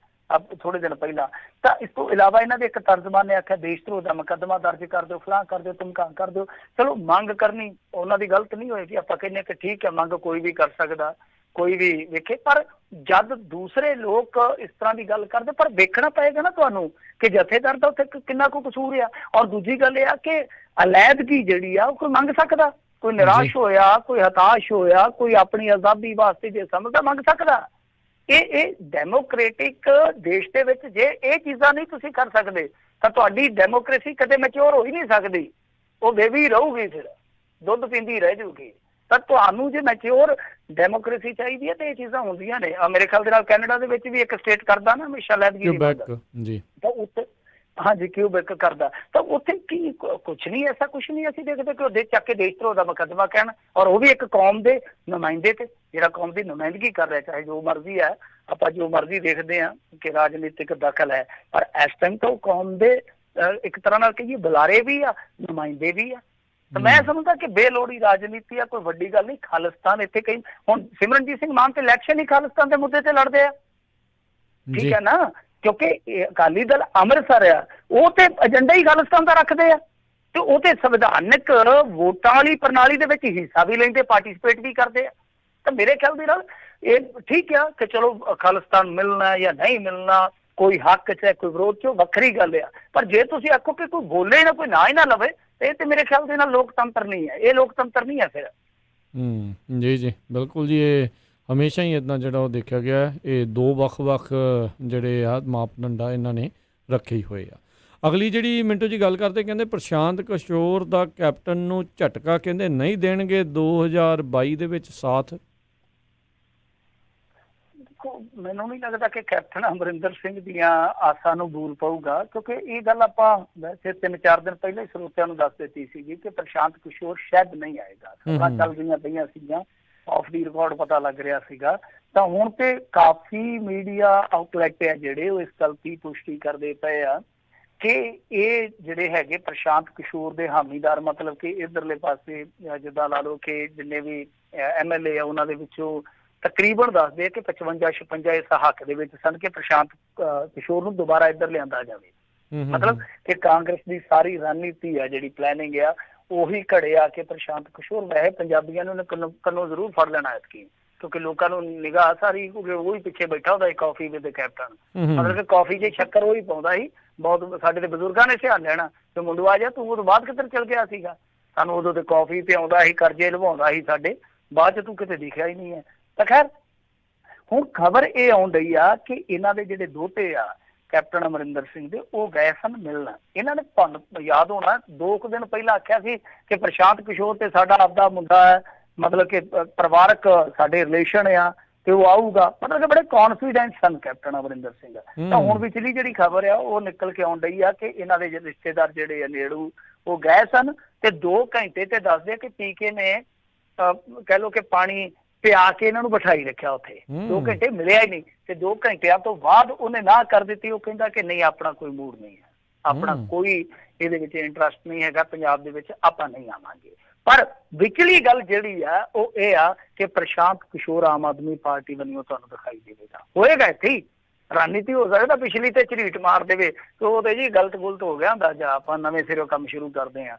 B: ਥੋੜੇ ਦਿਨ ਪਹਿਲਾਂ। ਤਾਂ ਇਸ ਤੋਂ ਇਲਾਵਾ ਇਹਨਾਂ ਦੇ ਇੱਕ ਤਰਜਮਾਨ ਨੇ ਆਖਿਆ ਦੇਸ਼ ਧਰੋਹ ਦਾ ਮੁਕੱਦਮਾ ਦਰਜ ਕਰ ਦਿਓ, ਫਲਾਂ ਕਰ ਦਿਓ, ਧਮਕਾਣ ਕਰ ਦਿਓ। ਚਲੋ, ਮੰਗ ਕਰਨੀ ਉਹਨਾਂ ਦੀ ਗਲਤ ਨਹੀਂ ਹੋਏਗੀ, ਆਪਾਂ ਕਹਿੰਦੇ ਕਿ ਠੀਕ ਹੈ, ਮੰਗ ਕੋਈ ਵੀ ਕਰ ਸਕਦਾ, ਕੋਈ ਵੀ ਵੇਖੇ। ਪਰ ਜਦ ਦੂਸਰੇ ਲੋਕ ਇਸ ਤਰ੍ਹਾਂ ਦੀ ਗੱਲ ਕਰਦੇ, ਪਰ ਵੇਖਣਾ ਪਏਗਾ ਨਾ ਤੁਹਾਨੂੰ ਕਿ ਜਥੇਦਾਰ ਦਾ ਉੱਥੇ ਕਿੰਨਾ ਕੁ ਕਸੂਰ ਆ। ਔਰ ਦੂਜੀ ਗੱਲ ਇਹ ਆ ਕਿ ਅਲੈਦਗੀ ਜਿਹੜੀ ਆ ਉਹ ਕੋਈ ਮੰਗ ਸਕਦਾ, ਕੋਈ ਨਿਰਾਸ਼ ਹੋਇਆ, ਕੋਈ ਹਤਾਸ਼ ਹੋਇਆ, ਕੋਈ ਆਪਣੀ ਆਜ਼ਾਦੀ ਵਾਸਤੇ ਜੇ ਸਮਝਦਾ ਮੰਗ ਸਕਦਾ। ਇਹ ਡੈਮੋਕ੍ਰੇਟਿਕ ਦੇਸ਼ ਦੇ ਵਿੱਚ ਜੇ ਇਹ ਚੀਜ਼ਾਂ ਨਹੀਂ ਤੁਸੀਂ ਕਰ ਸਕਦੇ ਤਾਂ ਤੁਹਾਡੀ ਡੈਮੋਕ੍ਰੇਸੀ ਕਦੇ ਮੈਚਿਓਰ ਹੋ ਹੀ ਨਹੀਂ ਸਕਦੀ, ਉਹ ਬੇਬੀ ਰਹੂਗੀ, ਫਿਰ ਦੁੱਧ ਪੀਂਦੀ ਰਹਿ ਜਾਊਗੀ। ਤਾਂ ਤੁਹਾਨੂੰ ਜੇ ਮੈਚਿਓਰ ਡੈਮੋਕ੍ਰੇਸੀ ਚਾਹੀਦੀ ਹੈ ਤੇ ਇਹ ਚੀਜ਼ਾਂ ਹੁੰਦੀਆਂ ਨੇ। ਮੇਰੇ ਖਿਆਲ ਦੇ ਨਾਲ ਕੈਨੇਡਾ ਦੇ ਵਿੱਚ ਵੀ ਇੱਕ ਸਟੇਟ ਕਰਦਾ ਨਾ ਹਮੇਸ਼ਾ ਅਲੈਦਗੀ ਦੀ ਮੰਗ,
A: ਜੀ,
B: ਤਾਂ ਉੱਥੇ ਹਾਂਜੀ ਕਿਊਬੈਕ ਕਰਦਾ, ਤਾਂ ਉੱਥੇ ਕੀ ਕੁਛ ਨਹੀਂ, ਐਸਾ ਕੁਛ ਨਹੀਂ ਅਸੀਂ ਦੇਖਦੇ ਕਿ ਉਹ ਚੱਕ ਕੇ ਦੇਸ਼ ਧਰੋਹ ਦਾ ਮੁਕੱਦਮਾ ਕਹਿਣ, ਔਰ ਉਹ ਵੀ ਇੱਕ ਕੌਮ ਦੇ ਨੁਮਾਇੰਦੇ ਤੇ, ਜਿਹੜਾ ਕੌਮ ਦੀ ਨੁਮਾਇੰਦਗੀ ਕਰ ਰਿਹਾ, ਚਾਹੇ ਜੋ ਮਰਜ਼ੀ ਹੈ, ਆਪਾਂ ਜੋ ਮਰਜ਼ੀ ਦੇਖਦੇ ਹਾਂ ਕਿ ਰਾਜਨੀਤਿਕ ਦਖਲ ਹੈ, ਪਰ ਇਸ ਟਾਈਮ ਤਾਂ ਉਹ ਕੌਮ ਦੇ ਇੱਕ ਤਰ੍ਹਾਂ ਨਾਲ ਕਹੀਏ ਬੁਲਾਰੇ ਵੀ ਆ, ਨੁਮਾਇੰਦੇ ਵੀ ਆ। ਤਾਂ ਮੈਂ ਸਮਝਦਾ ਕਿ ਬੇਲੋੜੀ ਰਾਜਨੀਤੀ ਆ, ਕੋਈ ਵੱਡੀ ਗੱਲ ਨਹੀਂ। ਖਾਲਿਸਤਾਨ ਇੱਥੇ ਕਈ, ਹੁਣ ਸਿਮਰਨਜੀਤ ਸਿੰਘ ਮਾਨ ਤੇ ਇਲੈਕਸ਼ਨ ਹੀ ਖਾਲਿਸਤਾਨ ਦੇ ਮੁੱਦੇ ਤੇ ਲੜਦੇ ਆ, ਠੀਕ ਹੈ ਨਾ, ਕਿਉਂਕਿ ਅਕਾਲੀ ਦਲ ਅੰਮ੍ਰਿਤਸਰ ਆ, ਉਹ ਤੇ ਏਜੰਡਾ ਹੀ ਖਾਲਿਸਤਾਨ ਦਾ ਰੱਖਦੇ ਆ, ਤੇ ਉਹ ਤੇ ਸੰਵਿਧਾਨਕ ਵੋਟਾਂ ਵਾਲੀ ਪ੍ਰਣਾਲੀ ਦੇ ਵਿੱਚ ਹਿੱਸਾ ਵੀ ਲੈਂਦੇ, ਪਾਰਟੀਸਪੇਟ ਵੀ ਕਰਦੇ ਆ। ਤਾਂ ਮੇਰੇ ਖਿਆਲ ਦੇ ਨਾਲ ਇਹ ਠੀਕ ਆ ਕਿ ਚਲੋ ਖਾਲਿਸਤਾਨ ਮਿਲਣਾ ਜਾਂ ਨਹੀਂ ਮਿਲਣਾ, ਕੋਈ ਹੱਕ ਚ ਕੋਈ ਵਿਰੋਧ ਚ, ਵੱਖਰੀ ਗੱਲ ਆ। ਪਰ ਜੇ ਤੁਸੀਂ ਆਖੋ ਕਿ ਕੋਈ ਬੋਲੇ ਨਾ, ਕੋਈ ਨਾ ਹੀ ਨਾ ਲਵੇ, ਇਹ ਤੇ ਮੇਰੇ ਖਿਆਲ ਦੇ ਨਾਲ ਲੋਕਤੰਤਰ ਨਹੀਂ ਹੈ, ਇਹ ਲੋਕਤੰਤਰ ਨਹੀਂ ਹੈ ਫਿਰ।
A: ਜੀ ਜੀ ਬਿਲਕੁਲ ਜੀ, ਇਹ ਹਮੇਸ਼ਾ ਹੀ ਇੱਦਾਂ ਜਿਹੜਾ ਉਹ ਦੇਖਿਆ ਗਿਆ, ਇਹ ਦੋ ਵੱਖ-ਵੱਖ ਜਿਹੜੇ ਆ ਮਾਪਦੰਡ ਆ ਇਹਨਾਂ ਨੇ ਰੱਖੇ ਹੀ ਹੋਏ ਆ। ਅਗਲੀ ਜਿਹੜੀ ਮਿੰਟੂ ਜੀ ਗੱਲ ਕਰਦੇ, ਕਹਿੰਦੇ ਪ੍ਰਸ਼ਾਂਤ ਕਿਸ਼ੋਰ ਦਾ ਕੈਪਟਨ ਨੂੰ ਝਟਕਾ ਕਹਿੰਦੇ ਨਹੀਂ ਦੇਣਗੇ 2022 ਦੇ ਵਿੱਚ ਸਾਥ।
B: ਮੈਨੂੰ ਨਹੀਂ ਲੱਗਦਾ ਕਿ ਕੈਪਟਨ ਅਮਰਿੰਦਰ ਸਿੰਘ ਦੀਆਂ ਆਸਾਂ ਨੂੰ ਬੂਰ ਪਊਗਾ, ਕਿਉਂਕਿ ਇਹ ਗੱਲ ਆਪਾਂ ਵੈਸੇ 3-4 ਦਿਨ ਪਹਿਲਾਂ ਹੀ ਸਰੋਤਿਆਂ ਨੂੰ ਦੱਸ ਦਿੱਤੀ ਸੀਗੀ ਕਿ ਪ੍ਰਸ਼ਾਂਤ ਕਿਸ਼ੋਰ ਸ਼ਾਇਦ ਨਹੀਂ ਆਏਗਾ। ਖਬਰਾਂ ਚੱਲਦੀਆਂ ਪਈਆਂ ਸੀਗੀਆਂ, ਆਫ ਦੀ ਰਿਕਾਰਡ ਪਤਾ ਲੱਗ ਰਿਹਾ ਸੀਗਾ। ਤਾਂ ਹੁਣ ਤੇ ਕਾਫੀ ਮੀਡੀਆ ਆਊਟਲੈਟ ਆ ਜਿਹੜੇ ਉਹ ਇਸ ਗੱਲ ਦੀ ਪੁਸ਼ਟੀ ਕਰਦੇ ਪਏ ਆ ਕਿ ਇਹ ਜਿਹੜੇ ਹੈਗੇ ਪ੍ਰਸ਼ਾਂਤ ਕਿਸ਼ੋਰ ਦੇ ਹਾਮੀਦਾਰ, ਮਤਲਬ ਕਿ ਇਧਰਲੇ ਪਾਸੇ ਜਿੱਦਾਂ ਲਾ ਲਓ ਕਿ ਜਿੰਨੇ ਵੀ MLA ਆ ਉਹਨਾਂ ਦੇ ਵਿੱਚੋਂ ਤਕਰੀਬਨ ਦੱਸਦੇ ਆ ਕਿ 55-56 ਇਸ ਹੱਕ ਦੇ ਵਿੱਚ ਸਨ ਕਿ ਪ੍ਰਸ਼ਾਂਤ ਕਿਸ਼ੋਰ ਨੂੰ ਦੁਬਾਰਾ ਇੱਧਰ ਲਿਆਂਦਾ ਜਾਵੇ। ਮਤਲਬ ਕਿ ਕਾਂਗਰਸ ਦੀ ਸਾਰੀ ਰਣਨੀਤੀ ਆ, ਜਿਹੜੀ ਪਲੈਨਿੰਗ ਆ, ਉਹੀ ਘੜੇ ਆ ਕਿ ਪ੍ਰਸ਼ਾਂਤ ਕਿਸ਼ੋਰ ਵੈਸੇ ਪੰਜਾਬੀਆਂ ਨੂੰ ਕੰਨੋਂ ਜ਼ਰੂਰ ਫੜ ਲੈਣਾ ਐਤਕੀ, ਕਿਉਂਕਿ ਲੋਕਾਂ ਨੂੰ ਨਿਗਾਹ ਸਾਰੀ ਉਹੀ ਪਿੱਛੇ ਬੈਠਾ ਹੁੰਦਾ ਕਾਫੀ ਵਿਦ ਕੈਪਟਨ, ਮਤਲਬ ਕਿ ਕਾਫੀ 'ਚ ਸ਼ੱਕਰ ਉਹੀ ਪਾਉਂਦਾ ਸੀ। ਬਹੁਤ ਸਾਡੇ ਦੇ ਬਜ਼ੁਰਗਾਂ ਨੇ ਧਿਆਨ ਲੈਣਾ ਕਿ ਮੁੰਡੂ ਆ ਜਾ, ਤੂੰ ਉਦੋਂ ਬਾਅਦ ਕਿੱਧਰ ਚਲ ਗਿਆ ਸੀਗਾ, ਸਾਨੂੰ ਉਦੋਂ ਤੇ ਕਾਫੀ ਪਿਆਉਂਦਾ ਸੀ, ਕਰਜ਼ੇ ਲਵਾਉਂਦਾ ਸੀ ਸਾਡੇ, ਬਾਅਦ 'ਚ ਤੂੰ ਕਿਤੇ ਦਿਖਿਆ ਹੀ ਨਹੀਂ ਹੈ। ਤਾਂ ਖੈਰ ਹੁਣ ਖਬਰ ਇਹ ਆਉਣ ਡਈ ਆ ਕਿ ਇਹਨਾਂ ਦੇ ਜਿਹੜੇ ਦੋਤੇ ਆ ਕੈਪਟਨ ਅਮਰਿੰਦਰ ਸਿੰਘ ਦੇ, ਉਹ ਗਏ ਸਨ ਮਿਲਣ। ਇਹਨਾਂ ਨੇ ਤੁਹਾਨੂੰ ਯਾਦ ਹੋਣਾ 2 ਕੁ ਦਿਨ ਪਹਿਲਾਂ ਆਖਿਆ ਸੀ ਕਿ ਪ੍ਰਸ਼ਾਂਤ ਕਿਸ਼ੋਰ ਤੇ ਸਾਡਾ ਆਪਦਾ ਮੁੰਡਾ ਹੈ, ਮਤਲਬ ਕਿ ਪਰਿਵਾਰਕ ਸਾਡੇ ਰਿਲੇਸ਼ਨ ਆ ਤੇ ਉਹ ਆਊਗਾ, ਮਤਲਬ ਕਿ ਬੜੇ ਕੌਨਫੀਡੈਂਸ ਸਨ ਕੈਪਟਨ ਅਮਰਿੰਦਰ ਸਿੰਘ। ਤਾਂ ਹੁਣ ਪਿਛਲੀ ਜਿਹੜੀ ਖਬਰ ਆ ਉਹ ਨਿਕਲ ਕੇ ਆਉਣ ਡਈ ਆ ਕਿ ਇਹਨਾਂ ਦੇ ਰਿਸ਼ਤੇਦਾਰ ਜਿਹੜੇ ਆ ਨੇੜੂ, ਉਹ ਗਏ ਸਨ ਤੇ 2 ਘੰਟੇ ਤੇ ਦੱਸਦੇ ਕਿ ਪੀਕੇ ਨੇ ਕਹਿ ਲਓ ਕਿ ਪਾਣੀ ਪਿਆ ਕੇ ਇਹਨਾਂ ਨੂੰ ਬਿਠਾਈ ਰੱਖਿਆ ਉੱਥੇ। 2 ਘੰਟੇ ਮਿਲਿਆ ਹੀ ਨਹੀਂ, ਤੇ 2 ਘੰਟਿਆਂ ਤੋਂ ਬਾਅਦ ਉਹਨੇ ਨਾ ਕਰ ਦਿੱਤੀ। ਉਹ ਕਹਿੰਦਾ ਕਿ ਨਹੀਂ, ਆਪਣਾ ਕੋਈ ਮੂਡ ਨਹੀਂ ਹੈ, ਆਪਣਾ ਕੋਈ ਇਹਦੇ ਵਿੱਚ ਇੰਟਰਸਟ ਨਹੀਂ ਹੈਗਾ, ਪੰਜਾਬ ਦੇ ਵਿੱਚ ਆਪਾਂ ਨਹੀਂ ਆਵਾਂਗੇ। ਪਰ ਵਿਚਲੀ ਗੱਲ ਜਿਹੜੀ ਆ ਉਹ ਇਹ ਆ ਕਿ ਪ੍ਰਸ਼ਾਂਤ ਕਿਸ਼ੋਰ ਆਮ ਆਦਮੀ ਪਾਰਟੀ ਵੱਲੋਂ ਤੁਹਾਨੂੰ ਦਿਖਾਈ ਦੇਵੇਗਾ। ਹੋਏਗਾ ਇੱਥੇ ਹੀ ਰਣਨੀਤੀ, ਹੋ ਸਕਦਾ ਪਿਛਲੀ ਤੇ ਝਰੀਟ ਮਾਰ ਦੇਵੇ ਤੇ ਉਹ ਤੇ ਜੀ ਗਲਤ ਗੁਲਤ ਹੋ ਗਿਆ ਹੁੰਦਾ, ਜਾਂ ਆਪਾਂ ਨਵੇਂ ਸਿਰੋਂ ਕੰਮ ਸ਼ੁਰੂ ਕਰਦੇ ਹਾਂ,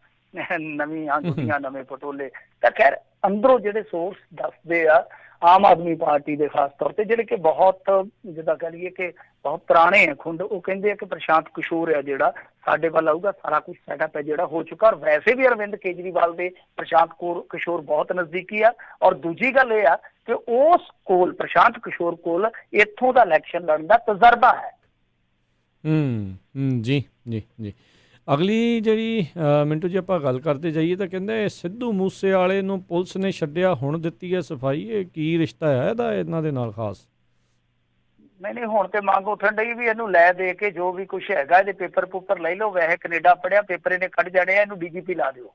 B: ਨਵੀਆਂ ਗੁੱਡੀਆਂ ਨਵੇਂ ਪਟੋਲੇ। ਤਾਂ ਖੈਰ ਅੰਦਰੋਂ ਜਿਹੜੇ ਸੋਰਸ ਦੱਸਦੇ ਆ ਆਮ ਆਦਮੀ ਪਾਰਟੀ ਦੇ ਖਾਸ ਤੌਰ ਤੇ, ਜਿਹੜੇ ਕਿ ਬਹੁਤ ਜਿੱਦਾਂ ਕਹਿ ਲਈਏ ਕਿ ਬਹੁਤ ਪੁਰਾਣੇ ਆ ਖੁੰਡ, ਉਹ ਕਹਿੰਦੇ ਆ ਕਿ ਪ੍ਰਸ਼ਾਂਤ ਕਿਸ਼ੋਰ ਆ ਜਿਹੜਾ ਸਾਡੇ ਵੱਲ ਆਊਗਾ, ਸਾਰਾ ਕੁਝ ਸੈਟਅਪ ਹੈ ਜਿਹੜਾ ਹੋ ਚੁੱਕਾ। ਔਰ ਵੈਸੇ ਵੀ ਅਰਵਿੰਦ ਕੇਜਰੀਵਾਲ ਦੇ ਪ੍ਰਸ਼ਾਂਤ ਕਿਸ਼ੋਰ ਬਹੁਤ ਨਜ਼ਦੀਕੀ ਆ। ਔਰ ਦੂਜੀ ਗੱਲ ਇਹ ਆ ਕਿ ਉਸ ਕੋਲ, ਪ੍ਰਸ਼ਾਂਤ ਕਿਸ਼ੋਰ ਕੋਲ ਇੱਥੋਂ ਦਾ ਇਲੈਕਸ਼ਨ ਲੜਨ ਦਾ ਤਜਰਬਾ ਹੈ।
A: ਜੀ ਜੀ ਜੀ ਅਗਲੀ ਜਿਹੜੀ ਮਿੰਟੂ ਜੀ ਆਪਾਂ ਗੱਲ ਕਰਦੇ ਜਾਈਏ ਤਾਂ ਕਹਿੰਦੇ ਸਿੱਧੂ ਮੂਸੇਵਾਲੇ ਨੂੰ ਪੁਲਿਸ ਨੇ ਛੱਡਿਆ, ਹੁਣ ਦਿੱਤੀ ਹੈ ਸਫਾਈ। ਇਹ ਕੀ ਰਿਸ਼ਤਾ ਹੈ ਇਹਦਾ ਇਹਨਾਂ ਦੇ ਨਾਲ ਖਾਸ?
B: ਨਹੀਂ ਹੁਣ ਤੇ ਮੰਗ ਉੱਠਣ ਡਈ ਵੀ ਇਹਨੂੰ ਲੈ ਦੇ ਕੇ ਜੋ ਵੀ ਕੁਛ ਹੈਗਾ ਇਹਦੇ ਪੇਪਰ ਪੂਪਰ ਲੈ ਲਓ। ਵੈਸੇ ਕੈਨੇਡਾ ਪੜਿਆ, ਪੇਪਰ ਇਹਨੇ ਕੱਢ ਜਾਣੇ ਆ, ਇਹਨੂੰ ਡੀਜੀਪੀ ਲਾ ਦਿਓ।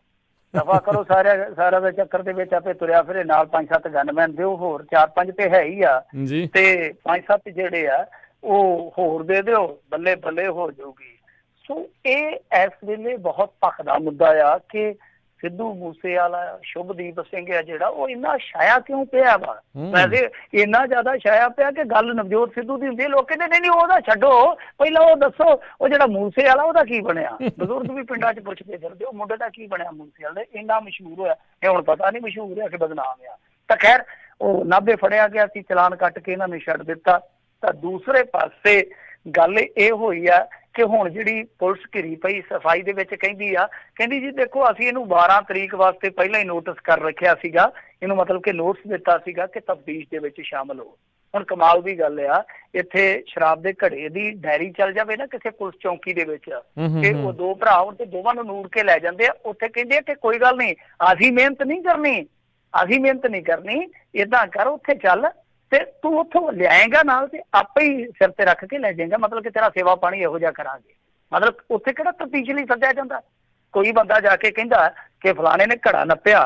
B: ਦਫਾ ਕਰੋ ਸਾਰਾ ਦੇ ਚੱਕਰ ਦੇ ਵਿੱਚ ਆਪੇ ਤੁਰਿਆ ਫਿਰੇ ਨਾਲ 5-7 ਗਨਮੈਨ ਦਿਓ, ਹੋਰ 4-5 ਤੇ ਹੈ ਹੀ ਆ
A: ਜੀ,
B: ਤੇ 5-7 ਜਿਹੜੇ ਆ ਉਹ ਹੋਰ ਦੇ ਦਿਓ, ਬੱਲੇ ਬੱਲੇ ਹੋ ਜਾਊਗੀ। ਸੋ ਇਹ ਇਸ ਵੇਲੇ ਬਹੁਤ ਭਖਦਾ ਮੁੱਦਾ ਆ ਕਿ ਸਿੱਧੂ ਮੂਸੇਵਾਲਾ, ਸ਼ੁਭਦੀਪ ਸਿੰਘ ਆ ਜਿਹੜਾ, ਉਹ ਇੰਨਾ ਛਾਇਆ ਕਿਉਂ ਪਿਆ ਵਾ? ਵੈਸੇ ਇੰਨਾ ਜ਼ਿਆਦਾ ਛਾਇਆ ਪਿਆ ਕਿ ਗੱਲ ਨਵਜੋਤ ਸਿੱਧੂ ਦੀ ਹੁੰਦੀ, ਲੋਕ ਕਹਿੰਦੇ ਨਹੀਂ ਉਹਦਾ ਛੱਡੋ, ਪਹਿਲਾਂ ਉਹ ਦੱਸੋ ਉਹ ਜਿਹੜਾ ਮੂਸੇਵਾਲਾ ਉਹਦਾ ਕੀ ਬਣਿਆ? ਬਜ਼ੁਰਗ ਵੀ ਪਿੰਡਾਂ 'ਚ ਪੁੱਛਦੇ ਫਿਰਦੇ ਉਹ ਮੁੰਡੇ ਦਾ ਕੀ ਬਣਿਆ ਮੂਸੇਵਾਲੇ, ਇੰਨਾ ਮਸ਼ਹੂਰ ਹੋਇਆ। ਇਹ ਹੁਣ ਪਤਾ ਨਹੀਂ ਮਸ਼ਹੂਰ ਹੋਇਆ ਕਿ ਬਦਨਾਮ ਆ। ਤਾਂ ਖੈਰ ਉਹ ਨਾਭੇ ਫੜਿਆ ਗਿਆ ਸੀ, ਚਲਾਨ ਕੱਟ ਕੇ ਇਹਨਾਂ ਨੇ ਛੱਡ ਦਿੱਤਾ। ਤਾਂ ਦੂਸਰੇ ਪਾਸੇ ਗੱਲ ਇਹ ਹੋਈ ਆ ਕਿ ਹੁਣ ਜਿਹੜੀ ਪੁਲਿਸ ਘਿਰੀ ਪਈ ਸਫਾਈ ਦੇ ਵਿੱਚ ਕਹਿੰਦੀ ਜੀ ਦੇਖੋ ਅਸੀਂ ਇਹਨੂੰ 12 ਤਰੀਕ ਵਾਸਤੇ ਪਹਿਲਾਂ ਹੀ ਨੋਟਿਸ ਕਰ ਰੱਖਿਆ ਸੀਗਾ, ਇਹਨੂੰ ਮਤਲਬ ਕਿ ਨੋਟਿਸ ਦਿੱਤਾ ਸੀਗਾ ਕਿ ਤਫਤੀਸ਼ ਦੇ ਵਿੱਚ ਸ਼ਾਮਲ ਹੋ। ਹੁਣ ਕਮਾਲ ਦੀ ਗੱਲ ਆ, ਇੱਥੇ ਸ਼ਰਾਬ ਦੇ ਘੜੇ ਦੀ ਡਾਇਰੀ ਚੱਲ ਜਾਵੇ ਨਾ ਕਿਸੇ ਪੁਲਿਸ ਚੌਂਕੀ ਦੇ ਵਿੱਚ, ਤੇ ਉਹ ਦੋ ਭਰਾ ਹੋਣ ਤੇ ਦੋਵਾਂ ਨੂੰ ਨੂਰ ਕੇ ਲੈ ਜਾਂਦੇ ਆ। ਉੱਥੇ ਕਹਿੰਦੇ ਆ ਕਿ ਕੋਈ ਗੱਲ ਨਹੀਂ, ਅਸੀਂ ਮਿਹਨਤ ਨਹੀਂ ਕਰਨੀ, ਏਦਾਂ ਕਰ ਉੱਥੇ ਚੱਲ ਤੇ ਤੂੰ ਉੱਥੋਂ ਲਿਆਏਗਾ ਨਾਲ ਤੇ ਆਪੇ ਹੀ ਸਿਰ ਤੇ ਰੱਖ ਕੇ ਲੈ ਜਾਏਗਾ, ਮਤਲਬ ਕਿ ਤੇਰਾ ਸੇਵਾ ਪਾਣੀ ਇਹੋ ਜਿਹਾ ਕਰਾਂਗੇ। ਮਤਲਬ ਉੱਥੇ ਕਿਹੜਾ ਤਫਤੀਸ਼ ਲਈ ਸੱਦਿਆ ਜਾਂਦਾ? ਕੋਈ ਬੰਦਾ ਜਾ ਕੇ ਕਹਿੰਦਾ ਕਿ ਫਲਾਣੇ ਨੇ ਘੜਾ ਨੱਪਿਆ,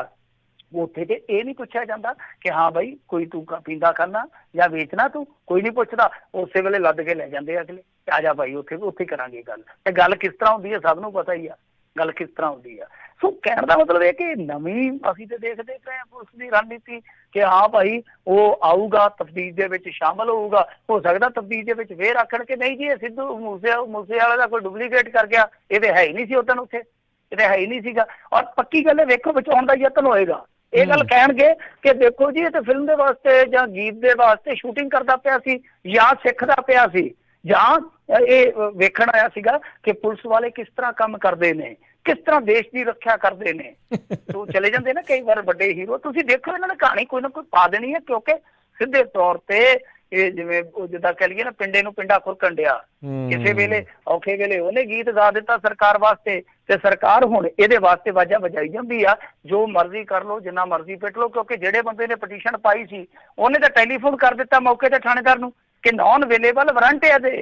B: ਉੱਥੇ ਤੇ ਇਹ ਨਹੀਂ ਪੁੱਛਿਆ ਜਾਂਦਾ ਕਿ ਹਾਂ ਬਾਈ ਕੋਈ ਤੂੰ ਪੀਂਦਾ ਖਾਨਾ ਜਾਂ ਵੇਚਣਾ, ਤੂੰ ਕੋਈ ਨਹੀਂ ਪੁੱਛਦਾ। ਉਸੇ ਵੇਲੇ ਲੱਦ ਕੇ ਲੈ ਜਾਂਦੇ ਅਗਲੇ, ਆ ਜਾ ਭਾਈ ਉੱਥੇ ਕਰਾਂਗੇ ਗੱਲ। ਤੇ ਗੱਲ ਕਿਸ ਤਰ੍ਹਾਂ ਹੁੰਦੀ ਹੈ ਸਭ ਨੂੰ ਪਤਾ ਹੀ ਆ, ਗੱਲ ਕਿਸ ਤਰ੍ਹਾਂ ਹੁੰਦੀ ਆ। ਸੋ ਕਹਿਣ ਦਾ ਮਤਲਬ ਇਹ ਕਿ ਨਵੀਂ ਅਸੀਂ ਤੇ ਦੇਖਦੇ ਪਏ ਪੁਲਿਸ ਦੀ ਰਣਨੀਤੀ ਕਿ ਹਾਂ ਭਾਈ ਉਹ ਆਊਗਾ, ਤਫਤੀਸ਼ ਦੇ ਵਿੱਚ ਸ਼ਾਮਲ ਹੋਊਗਾ। ਹੋ ਸਕਦਾ ਤਫਤੀਸ਼ ਦੇ ਵਿੱਚ ਫੇਰ ਆਖਣ ਕਿ ਨਹੀਂ ਜੀ ਇਹ ਸਿੱਧੂ ਮੂਸੇਵਾਲੇ ਦਾ ਕੋਈ ਡੁਪਲੀਕੇਟ ਕਰ ਗਿਆ, ਇਹ ਤੇ ਹੈ ਹੀ ਨਹੀਂ ਸੀ ਉਦੋਂ ਉੱਥੇ, ਇਹ ਤੇ ਹੈ ਹੀ ਨਹੀਂ ਸੀਗਾ। ਔਰ ਪੱਕੀ ਗੱਲ ਹੈ, ਵੇਖੋ ਬਚਾਉਣ ਦਾ ਯਤਨ ਹੋਏਗਾ। ਇਹ ਗੱਲ ਕਹਿਣਗੇ ਕਿ ਦੇਖੋ ਜੀ ਇਹ ਤੇ ਫਿਲਮ ਦੇ ਵਾਸਤੇ ਜਾਂ ਗੀਤ ਦੇ ਵਾਸਤੇ ਸ਼ੂਟਿੰਗ ਕਰਦਾ ਪਿਆ ਸੀ ਜਾਂ ਸਿੱਖਦਾ ਪਿਆ ਸੀ, ਜਾਂ ਇਹ ਵੇਖਣ ਆਇਆ ਸੀਗਾ ਕਿ ਪੁਲਿਸ ਵਾਲੇ ਕਿਸ ਤਰ੍ਹਾਂ ਕੰਮ ਕਰਦੇ ਨੇ, ਕਿਸ ਤਰ੍ਹਾਂ ਦੇਸ਼ ਦੀ ਰੱਖਿਆ ਕਰਦੇ ਨੇ। ਤੋ ਚਲੇ ਜਾਂਦੇ ਨਾ ਕਈ ਵਾਰ ਵੱਡੇ ਹੀਰੋ, ਤੁਸੀਂ ਦੇਖੋ ਇਹਨਾਂ ਨੇ ਕਹਾਣੀ ਕੋਈ ਨਾ ਕੋਈ ਪਾ ਦੇਣੀ ਹੈ, ਕਿਉਂਕਿ ਸਿੱਧੇ ਤੌਰ ਤੇ ਇਹ ਜਿਵੇਂ ਉਹ ਜਿੱਦਾਂ ਕਹਿ ਲਈਏ ਨਾ ਪਿੰਡੇ ਨੂੰ ਪਿੰਡਾ ਖੁਰਕਣ ਡਿਆ, ਕਿਸੇ ਵੇਲੇ ਔਖੇ ਵੇਲੇ ਉਹਨੇ ਗੀਤ ਗਾ ਦਿੱਤਾ ਸਰਕਾਰ ਵਾਸਤੇ, ਤੇ ਸਰਕਾਰ ਹੁਣ ਇਹਦੇ ਵਾਸਤੇ ਵਾਜਾ ਵਜਾਈ ਜਾਂਦੀ ਆ ਜੋ ਮਰਜ਼ੀ ਕਰ ਲਓ, ਜਿੰਨਾ ਮਰਜ਼ੀ ਪਿੱਟ ਲਓ। ਕਿਉਂਕਿ ਜਿਹੜੇ ਬੰਦੇ ਨੇ ਪਟੀਸ਼ਨ ਪਾਈ ਸੀ ਉਹਨੇ ਤਾਂ ਟੈਲੀਫੋਨ ਕਰ ਦਿੱਤਾ ਮੌਕੇ ਤੇ ਥਾਣੇਦਾਰ ਨੂੰ ਕਿ ਨੌਨ ਅਵੇਲੇਬਲ ਵਾਰੰਟ ਹੈ ਦੇ,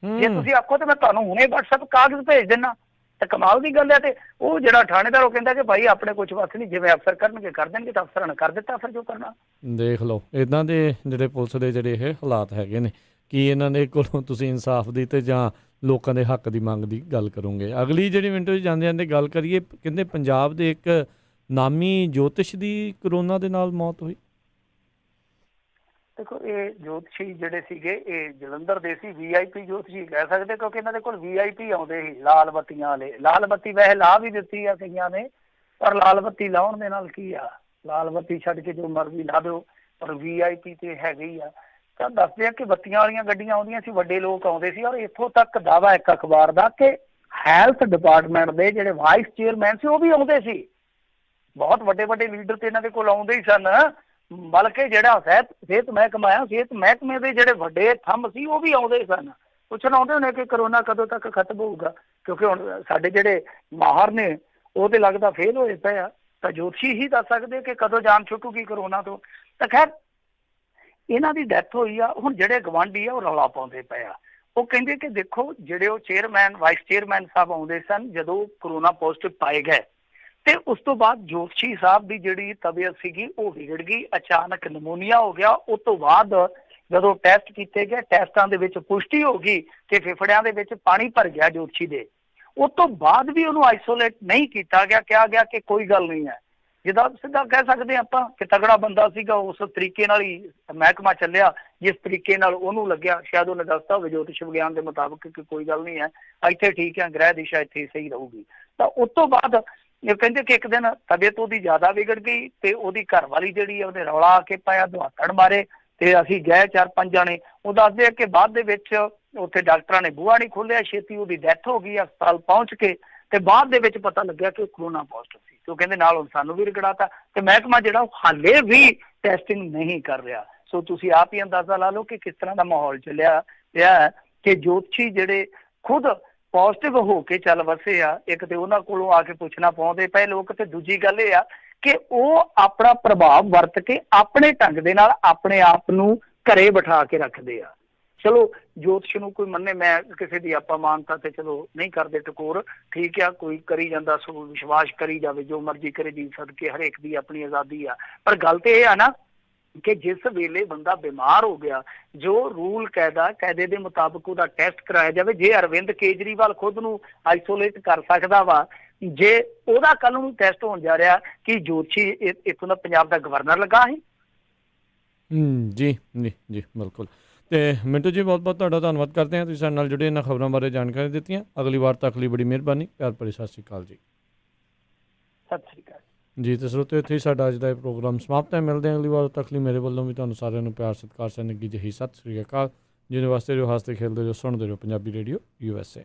B: ਜੇ ਤੁਸੀਂ ਆਖੋ ਤੇ ਮੈਂ ਤੁਹਾਨੂੰ ਹੁਣੇ WhatsApp ਕਾਗਜ਼ ਭੇਜ ਦਿੰਦਾ। ਤੇ ਕਮਾਲ ਦੀ ਗੱਲ ਹੈ। ਤੇ ਉਹ ਜਿਹੜਾ ਥਾਣੇਦਾਰ ਉਹ ਕਹਿੰਦਾ ਕਿ ਭਾਈ ਆਪਣੇ ਕੁਛ ਵਸ ਨਹੀਂ, ਜਿਵੇਂ ਅਫਸਰ ਕਰਨਗੇ ਕਰ ਦੇਣਗੇ, ਤਾਂ ਅਫਸਰਾਂ ਨੇ ਕਰ ਦਿੱਤਾ ਫਿਰ ਜੋ ਕਰਨਾ।
A: ਦੇਖ ਲਓ ਇੱਦਾਂ ਦੇ ਜਿਹੜੇ ਪੁਲਿਸ ਦੇ ਜਿਹੜੇ ਇਹ ਹਾਲਾਤ ਹੈਗੇ ਨੇ, ਕੀ ਇਹਨਾਂ ਦੇ ਕੋਲੋਂ ਤੁਸੀਂ ਇਨਸਾਫ ਦੀ ਤੇ ਜਾਂ ਲੋਕਾਂ ਦੇ ਹੱਕ ਦੀ ਮੰਗ ਦੀ ਗੱਲ ਕਰੋਗੇ? ਅਗਲੀ ਜਿਹੜੀ ਮਿੰਟੋ ਜਾਂਦੇ ਜਾਂਦੇ ਗੱਲ ਕਰੀਏ, ਕਹਿੰਦੇ ਪੰਜਾਬ ਦੇ ਇੱਕ ਨਾਮੀ ਜੋਤਿਸ਼ ਦੀ ਕਰੋਨਾ ਦੇ ਨਾਲ ਮੌਤ ਹੋਈ।
B: ਦੇਖੋ ਇਹ ਜੋਤਸ਼ੀ ਜਿਹੜੇ ਸੀਗੇ ਇਹ ਜਲੰਧਰ ਦੇ ਸੀ, VIP ਜੋਤਸ਼ੀ ਕਹਿ ਸਕਦੇ, ਕਿਉਂਕਿ ਇਹਨਾਂ ਦੇ ਕੋਲ VIP ਆਉਂਦੇ ਸੀ ਲਾਲ ਬੱਤੀਆਂ ਵਾਲੇ। ਲਾਲ ਬੱਤੀ ਵੈਸੇ ਲਾ ਵੀ ਦਿੱਤੀ ਆ ਕਈਆਂ ਨੇ, ਪਰ ਲਾਲ ਬੱਤੀ ਲਾਉਣ ਦੇ ਨਾਲ ਕੀ ਆ, ਲਾਲ ਬੱਤੀ ਛੱਡ ਕੇ ਜੋ ਮਰਜ਼ੀ ਲਾ ਦਿਓ, ਪਰ VIP ਤੇ ਹੈਗੇ ਹੀ ਆ। ਤਾਂ ਦੱਸਦੇ ਆ ਕਿ ਬੱਤੀਆਂ ਵਾਲੀਆਂ ਗੱਡੀਆਂ ਆਉਂਦੀਆਂ ਸੀ, ਵੱਡੇ ਲੋਕ ਆਉਂਦੇ ਸੀ। ਔਰ ਇੱਥੋਂ ਤੱਕ ਦਾਅਵਾ ਇੱਕ ਅਖਬਾਰ ਦਾ ਕਿ ਹੈਲਥ ਡਿਪਾਰਟਮੈਂਟ ਦੇ ਜਿਹੜੇ ਵਾਈਸ ਚੇਅਰਮੈਨ ਸੀ ਉਹ ਵੀ ਆਉਂਦੇ ਸੀ। ਬਹੁਤ ਵੱਡੇ ਵੱਡੇ ਲੀਡਰ ਤੇ ਇਹਨਾਂ ਦੇ ਕੋਲ ਆਉਂਦੇ ਹੀ ਸਨ। ਬਲਕਿ ਜਿਹੜਾ ਸਿਹਤ ਮਹਿਕਮਾ ਆ, ਸਿਹਤ ਮਹਿਕਮੇ ਦੇ ਜਿਹੜੇ ਵੱਡੇ ਥੰਮ ਸੀ ਉਹ ਵੀ ਆਉਂਦੇ ਸਨ। ਪੁੱਛਣ ਆਉਂਦੇ ਹੋਣੇ ਕਿ ਕਰੋਨਾ ਕਦੋਂ ਤੱਕ ਖਤਮ ਹੋਊਗਾ, ਕਿਉਂਕਿ ਹੁਣ ਸਾਡੇ ਜਿਹੜੇ ਮਾਹਰ ਨੇ ਉਹ ਤੇ ਲੱਗਦਾ ਫੇਲ ਹੋਏ ਪਏ ਆ। ਤਾਂ ਜੋਤਸ਼ੀ ਹੀ ਦੱਸ ਸਕਦੇ ਕਿ ਕਦੋਂ ਜਾਨ ਛੁੱਟੂਗੀ ਕਰੋਨਾ ਤੋਂ। ਤਾਂ ਖੈਰ ਇਹਨਾਂ ਦੀ ਡੈਥ ਹੋਈ ਆ। ਹੁਣ ਜਿਹੜੇ ਗਵਾਂਢੀ ਆ ਉਹ ਰੌਲਾ ਪਾਉਂਦੇ ਪਏ ਆ, ਉਹ ਕਹਿੰਦੇ ਕਿ ਦੇਖੋ ਜਿਹੜੇ ਉਹ ਚੇਅਰਮੈਨ ਵਾਈਸ ਚੇਅਰਮੈਨ ਸਾਹਿਬ ਆਉਂਦੇ ਸਨ ਜਦੋਂ ਕਰੋਨਾ ਪੋਜ਼ਿਟਿਵ ਪਾਏ ਗਏ, ਤੇ ਉਸ ਤੋਂ ਬਾਅਦ ਜੋਤਸ਼ੀ ਸਾਹਿਬ ਦੀ ਜਿਹੜੀ ਤਬੀਅਤ ਸੀਗੀ ਉਹ ਵਿਗੜ ਗਈ, ਅਚਾਨਕ ਨਮੂਨੀਆ ਹੋ ਗਿਆ। ਉਸ ਤੋਂ ਬਾਅਦ ਜਦੋਂ ਟੈਸਟ ਕੀਤੇ ਗਏ, ਟੈਸਟਾਂ ਦੇ ਵਿੱਚ ਪੁਸ਼ਟੀ ਹੋ ਗਈ ਕਿ ਫੇਫੜਿਆਂ ਦੇ ਵਿੱਚ ਪਾਣੀ ਭਰ ਗਿਆ ਜੋਤਸ਼ੀ ਦੇ। ਉਸ ਤੋਂ ਬਾਅਦ ਵੀ ਉਹਨੂੰ ਆਈਸੋਲੇਟ ਨਹੀਂ ਕੀਤਾ ਗਿਆ, ਕਿਹਾ ਗਿਆ ਕਿ ਕੋਈ ਗੱਲ ਨਹੀਂ ਹੈ। ਜਿੱਦਾਂ ਸਿੱਧਾ ਕਹਿ ਸਕਦੇ ਆਪਾਂ ਕਿ ਤਗੜਾ ਬੰਦਾ ਸੀਗਾ, ਉਸ ਤਰੀਕੇ ਨਾਲ ਹੀ ਮਹਿਕਮਾ ਚੱਲਿਆ ਜਿਸ ਤਰੀਕੇ ਨਾਲ ਉਹਨੂੰ ਲੱਗਿਆ। ਸ਼ਾਇਦ ਉਹਨੇ ਦੱਸਤਾ ਹੋਵੇ ਜੋਤਿਸ਼ ਵਿਗਿਆਨ ਦੇ ਮੁਤਾਬਕ ਕਿ ਕੋਈ ਗੱਲ ਨਹੀਂ ਹੈ, ਇੱਥੇ ਠੀਕ ਹੈ, ਗ੍ਰਹਿ ਦਿਸ਼ਾ ਇੱਥੇ ਸਹੀ ਰਹੂਗੀ। ਤਾਂ ਉਸ ਤੋਂ ਬਾਅਦ ਇਹ ਕਹਿੰਦੇ ਕਿ ਇੱਕ ਦਿਨ ਤਬੀਅਤ ਉਹਦੀ ਜ਼ਿਆਦਾ ਵਿਗੜ ਗਈ ਤੇ ਉਹਦੀ ਘਰ ਵਾਲੀ ਜਿਹੜੀ ਉਹਨੇ ਰੌਲਾ ਆ ਕੇ ਪਾਇਆ, ਦੁਹਾਤੜ ਮਾਰੇ, ਤੇ ਅਸੀਂ ਗਏ 4-5 ਜਾਣੇ। ਉਹ ਦੱਸਦੇ ਆ ਕਿ ਬਾਅਦ ਦੇ ਵਿੱਚ ਉੱਥੇ ਡਾਕਟਰਾਂ ਨੇ ਬੂਹਾ ਨਹੀਂ ਖੋਲਿਆ, ਛੇਤੀ ਉਹਦੀ ਡੈਥ ਹੋ ਗਈ ਹਸਪਤਾਲ ਪਹੁੰਚ ਕੇ। ਤੇ ਬਾਅਦ ਦੇ ਵਿੱਚ ਪਤਾ ਲੱਗਿਆ ਕਿ ਉਹ ਕਰੋਨਾ ਪੋਜ਼ਿਟਿਵ ਸੀ। ਤੇ ਉਹ ਕਹਿੰਦੇ ਨਾਲ ਹੁਣ ਸਾਨੂੰ ਵੀ ਰਗੜਾਤਾ, ਤੇ ਮਹਿਕਮਾ ਜਿਹੜਾ ਉਹ ਹਾਲੇ ਵੀ ਟੈਸਟਿੰਗ ਨਹੀਂ ਕਰ ਰਿਹਾ। ਸੋ ਤੁਸੀਂ ਆਪ ਹੀ ਅੰਦਾਜ਼ਾ ਲਾ ਲਓ ਕਿ ਕਿਸ ਤਰ੍ਹਾਂ ਦਾ ਮਾਹੌਲ ਚੱਲਿਆ ਪਿਆ ਕਿ ਜੋਤਸ਼ੀ ਜਿਹੜੇ ਖੁਦ ਪੋਜ਼ਿਟਿਵ ਹੋ ਕੇ ਚੱਲ ਵਸੇ ਆ। ਇੱਕ ਤੇ ਉਹਨਾਂ ਕੋਲੋਂ ਆ ਕੇ ਪੁੱਛਣਾ ਪਾਉਂਦੇ ਪਏ ਲੋਕ, ਤੇ ਦੂਜੀ ਗੱਲ ਇਹ ਆ ਕਿ ਉਹ ਆਪਣਾ ਪ੍ਰਭਾਵ ਵਰਤ ਕੇ ਆਪਣੇ ਢੰਗ ਦੇ ਨਾਲ ਆਪਣੇ ਆਪ ਨੂੰ ਘਰੇ ਬਿਠਾ ਕੇ ਰੱਖਦੇ ਆ। ਚਲੋ ਜੋਤਿਸ਼ ਨੂੰ ਕੋਈ ਮੰਨੇ, ਮੈਂ ਕਿਸੇ ਦੀ ਆਪਾਂ ਮਾਨਤਾ ਤੇ ਚਲੋ ਨਹੀਂ ਕਰਦੇ ਟਕੋਰ, ਠੀਕ ਆ, ਕੋਈ ਕਰੀ ਜਾਂਦਾ ਸੋ ਵਿਸ਼ਵਾਸ ਕਰੀ ਜਾਵੇ, ਜੋ ਮਰਜ਼ੀ ਕਰੇ ਜੀ, ਸਦਕੇ ਹਰੇਕ ਦੀ ਆਪਣੀ ਆਜ਼ਾਦੀ ਆ। ਪਰ ਗੱਲ ਤੇ ਇਹ ਆ ਨਾ ਕਿ ਜਿਸ ਵੇਲੇ ਬੰਦਾ ਬਿਮਾਰ ਹੋ ਗਿਆ, ਜੋ ਰੂਲ ਕਾਇਦੇ ਦੇ ਮੁਤਾਬਕ ਉਹਦਾ ਟੈਸਟ ਕਰਾਇਆ ਜਾਵੇ। ਜੇ ਅਰਵਿੰਦ ਕੇਜਰੀਵਾਲ ਖੁਦ ਨੂੰ ਆਈਸੋਲੇਟ ਕਰ ਸਕਦਾ ਵਾ, ਜੇ ਉਹਦਾ ਕੱਲ ਨੂੰ ਟੈਸਟ ਹੋਣ ਜਾ ਰਿਹਾ ਕਿ ਜੋਤਸ਼ੀ ਇੱਥੋਂ ਦਾ ਪੰਜਾਬ ਦਾ ਗਵਰਨਰ ਲੱਗਾ ਹੈ।
A: ਜੀ ਜੀ ਜੀ ਬਿਲਕੁਲ। ਤੇ ਮਿੰਟੂ ਜੀ ਬਹੁਤ ਬਹੁਤ ਤੁਹਾਡਾ ਧੰਨਵਾਦ ਕਰਦੇ ਹਾਂ, ਤੁਸੀਂ ਸਾਡੇ ਨਾਲ ਜੁੜੇ ਇਹਨਾਂ ਖਬਰਾਂ ਬਾਰੇ ਜਾਣਕਾਰੀ ਦਿੱਤੀਆਂ। ਅਗਲੀ ਵਾਰ ਤੱਕ ਲਈ ਬੜੀ ਮਿਹਰਬਾਨੀ, ਪਿਆਰ ਭਰੀ ਸਤਿ ਸ਼੍ਰੀ ਅਕਾਲ ਜੀ।
B: ਸਤਿ ਸ਼੍ਰੀ ਅਕਾਲ
A: ਜੀ। ਤੇ ਸਰੋਤਿਓ, ਇੱਥੇ ਹੀ ਸਾਡਾ ਅੱਜ ਦਾ ਇਹ ਪ੍ਰੋਗਰਾਮ ਸਮਾਪਤ ਹੈ। ਮਿਲਦੇ ਹਾਂ ਅਗਲੀ ਵਾਰ ਤੱਕ ਲਈ। ਮੇਰੇ ਵੱਲੋਂ ਵੀ ਤੁਹਾਨੂੰ ਸਾਰਿਆਂ ਨੂੰ ਪਿਆਰ ਸਤਿਕਾਰ ਸਹਿ ਨਿੱਘੀ ਜਿਹੀ ਸਤਿ ਸ਼੍ਰੀ ਅਕਾਲ। ਜਿਹਦੇ ਵਾਸਤੇ ਜੋ ਹੱਸਦੇ ਖੇਡਦੇ ਜੋ ਸੁਣਦੇ ਰਹੋ Punjabi radio USA।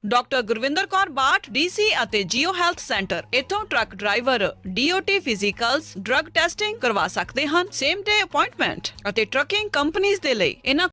C: Doctor Gurvinder Kaur Bath DC ਅਤੇ ਜੀਓ ਹੈਲਥ ਸੈਂਟਰ ਇੱਥੋਂ truck driver DOT physicals drug testing ਕਰਵਾ ਸਕਦੇ ਹਨ। ਸੇਮ ਡੇ ਅਪਾਇੰਟਮੈਂਟ ਅਤੇ ਟਰੱਕਿੰਗ ਕੰਪਨੀਆਂ ਦੇ ਲਈ ਇਹਨਾਂ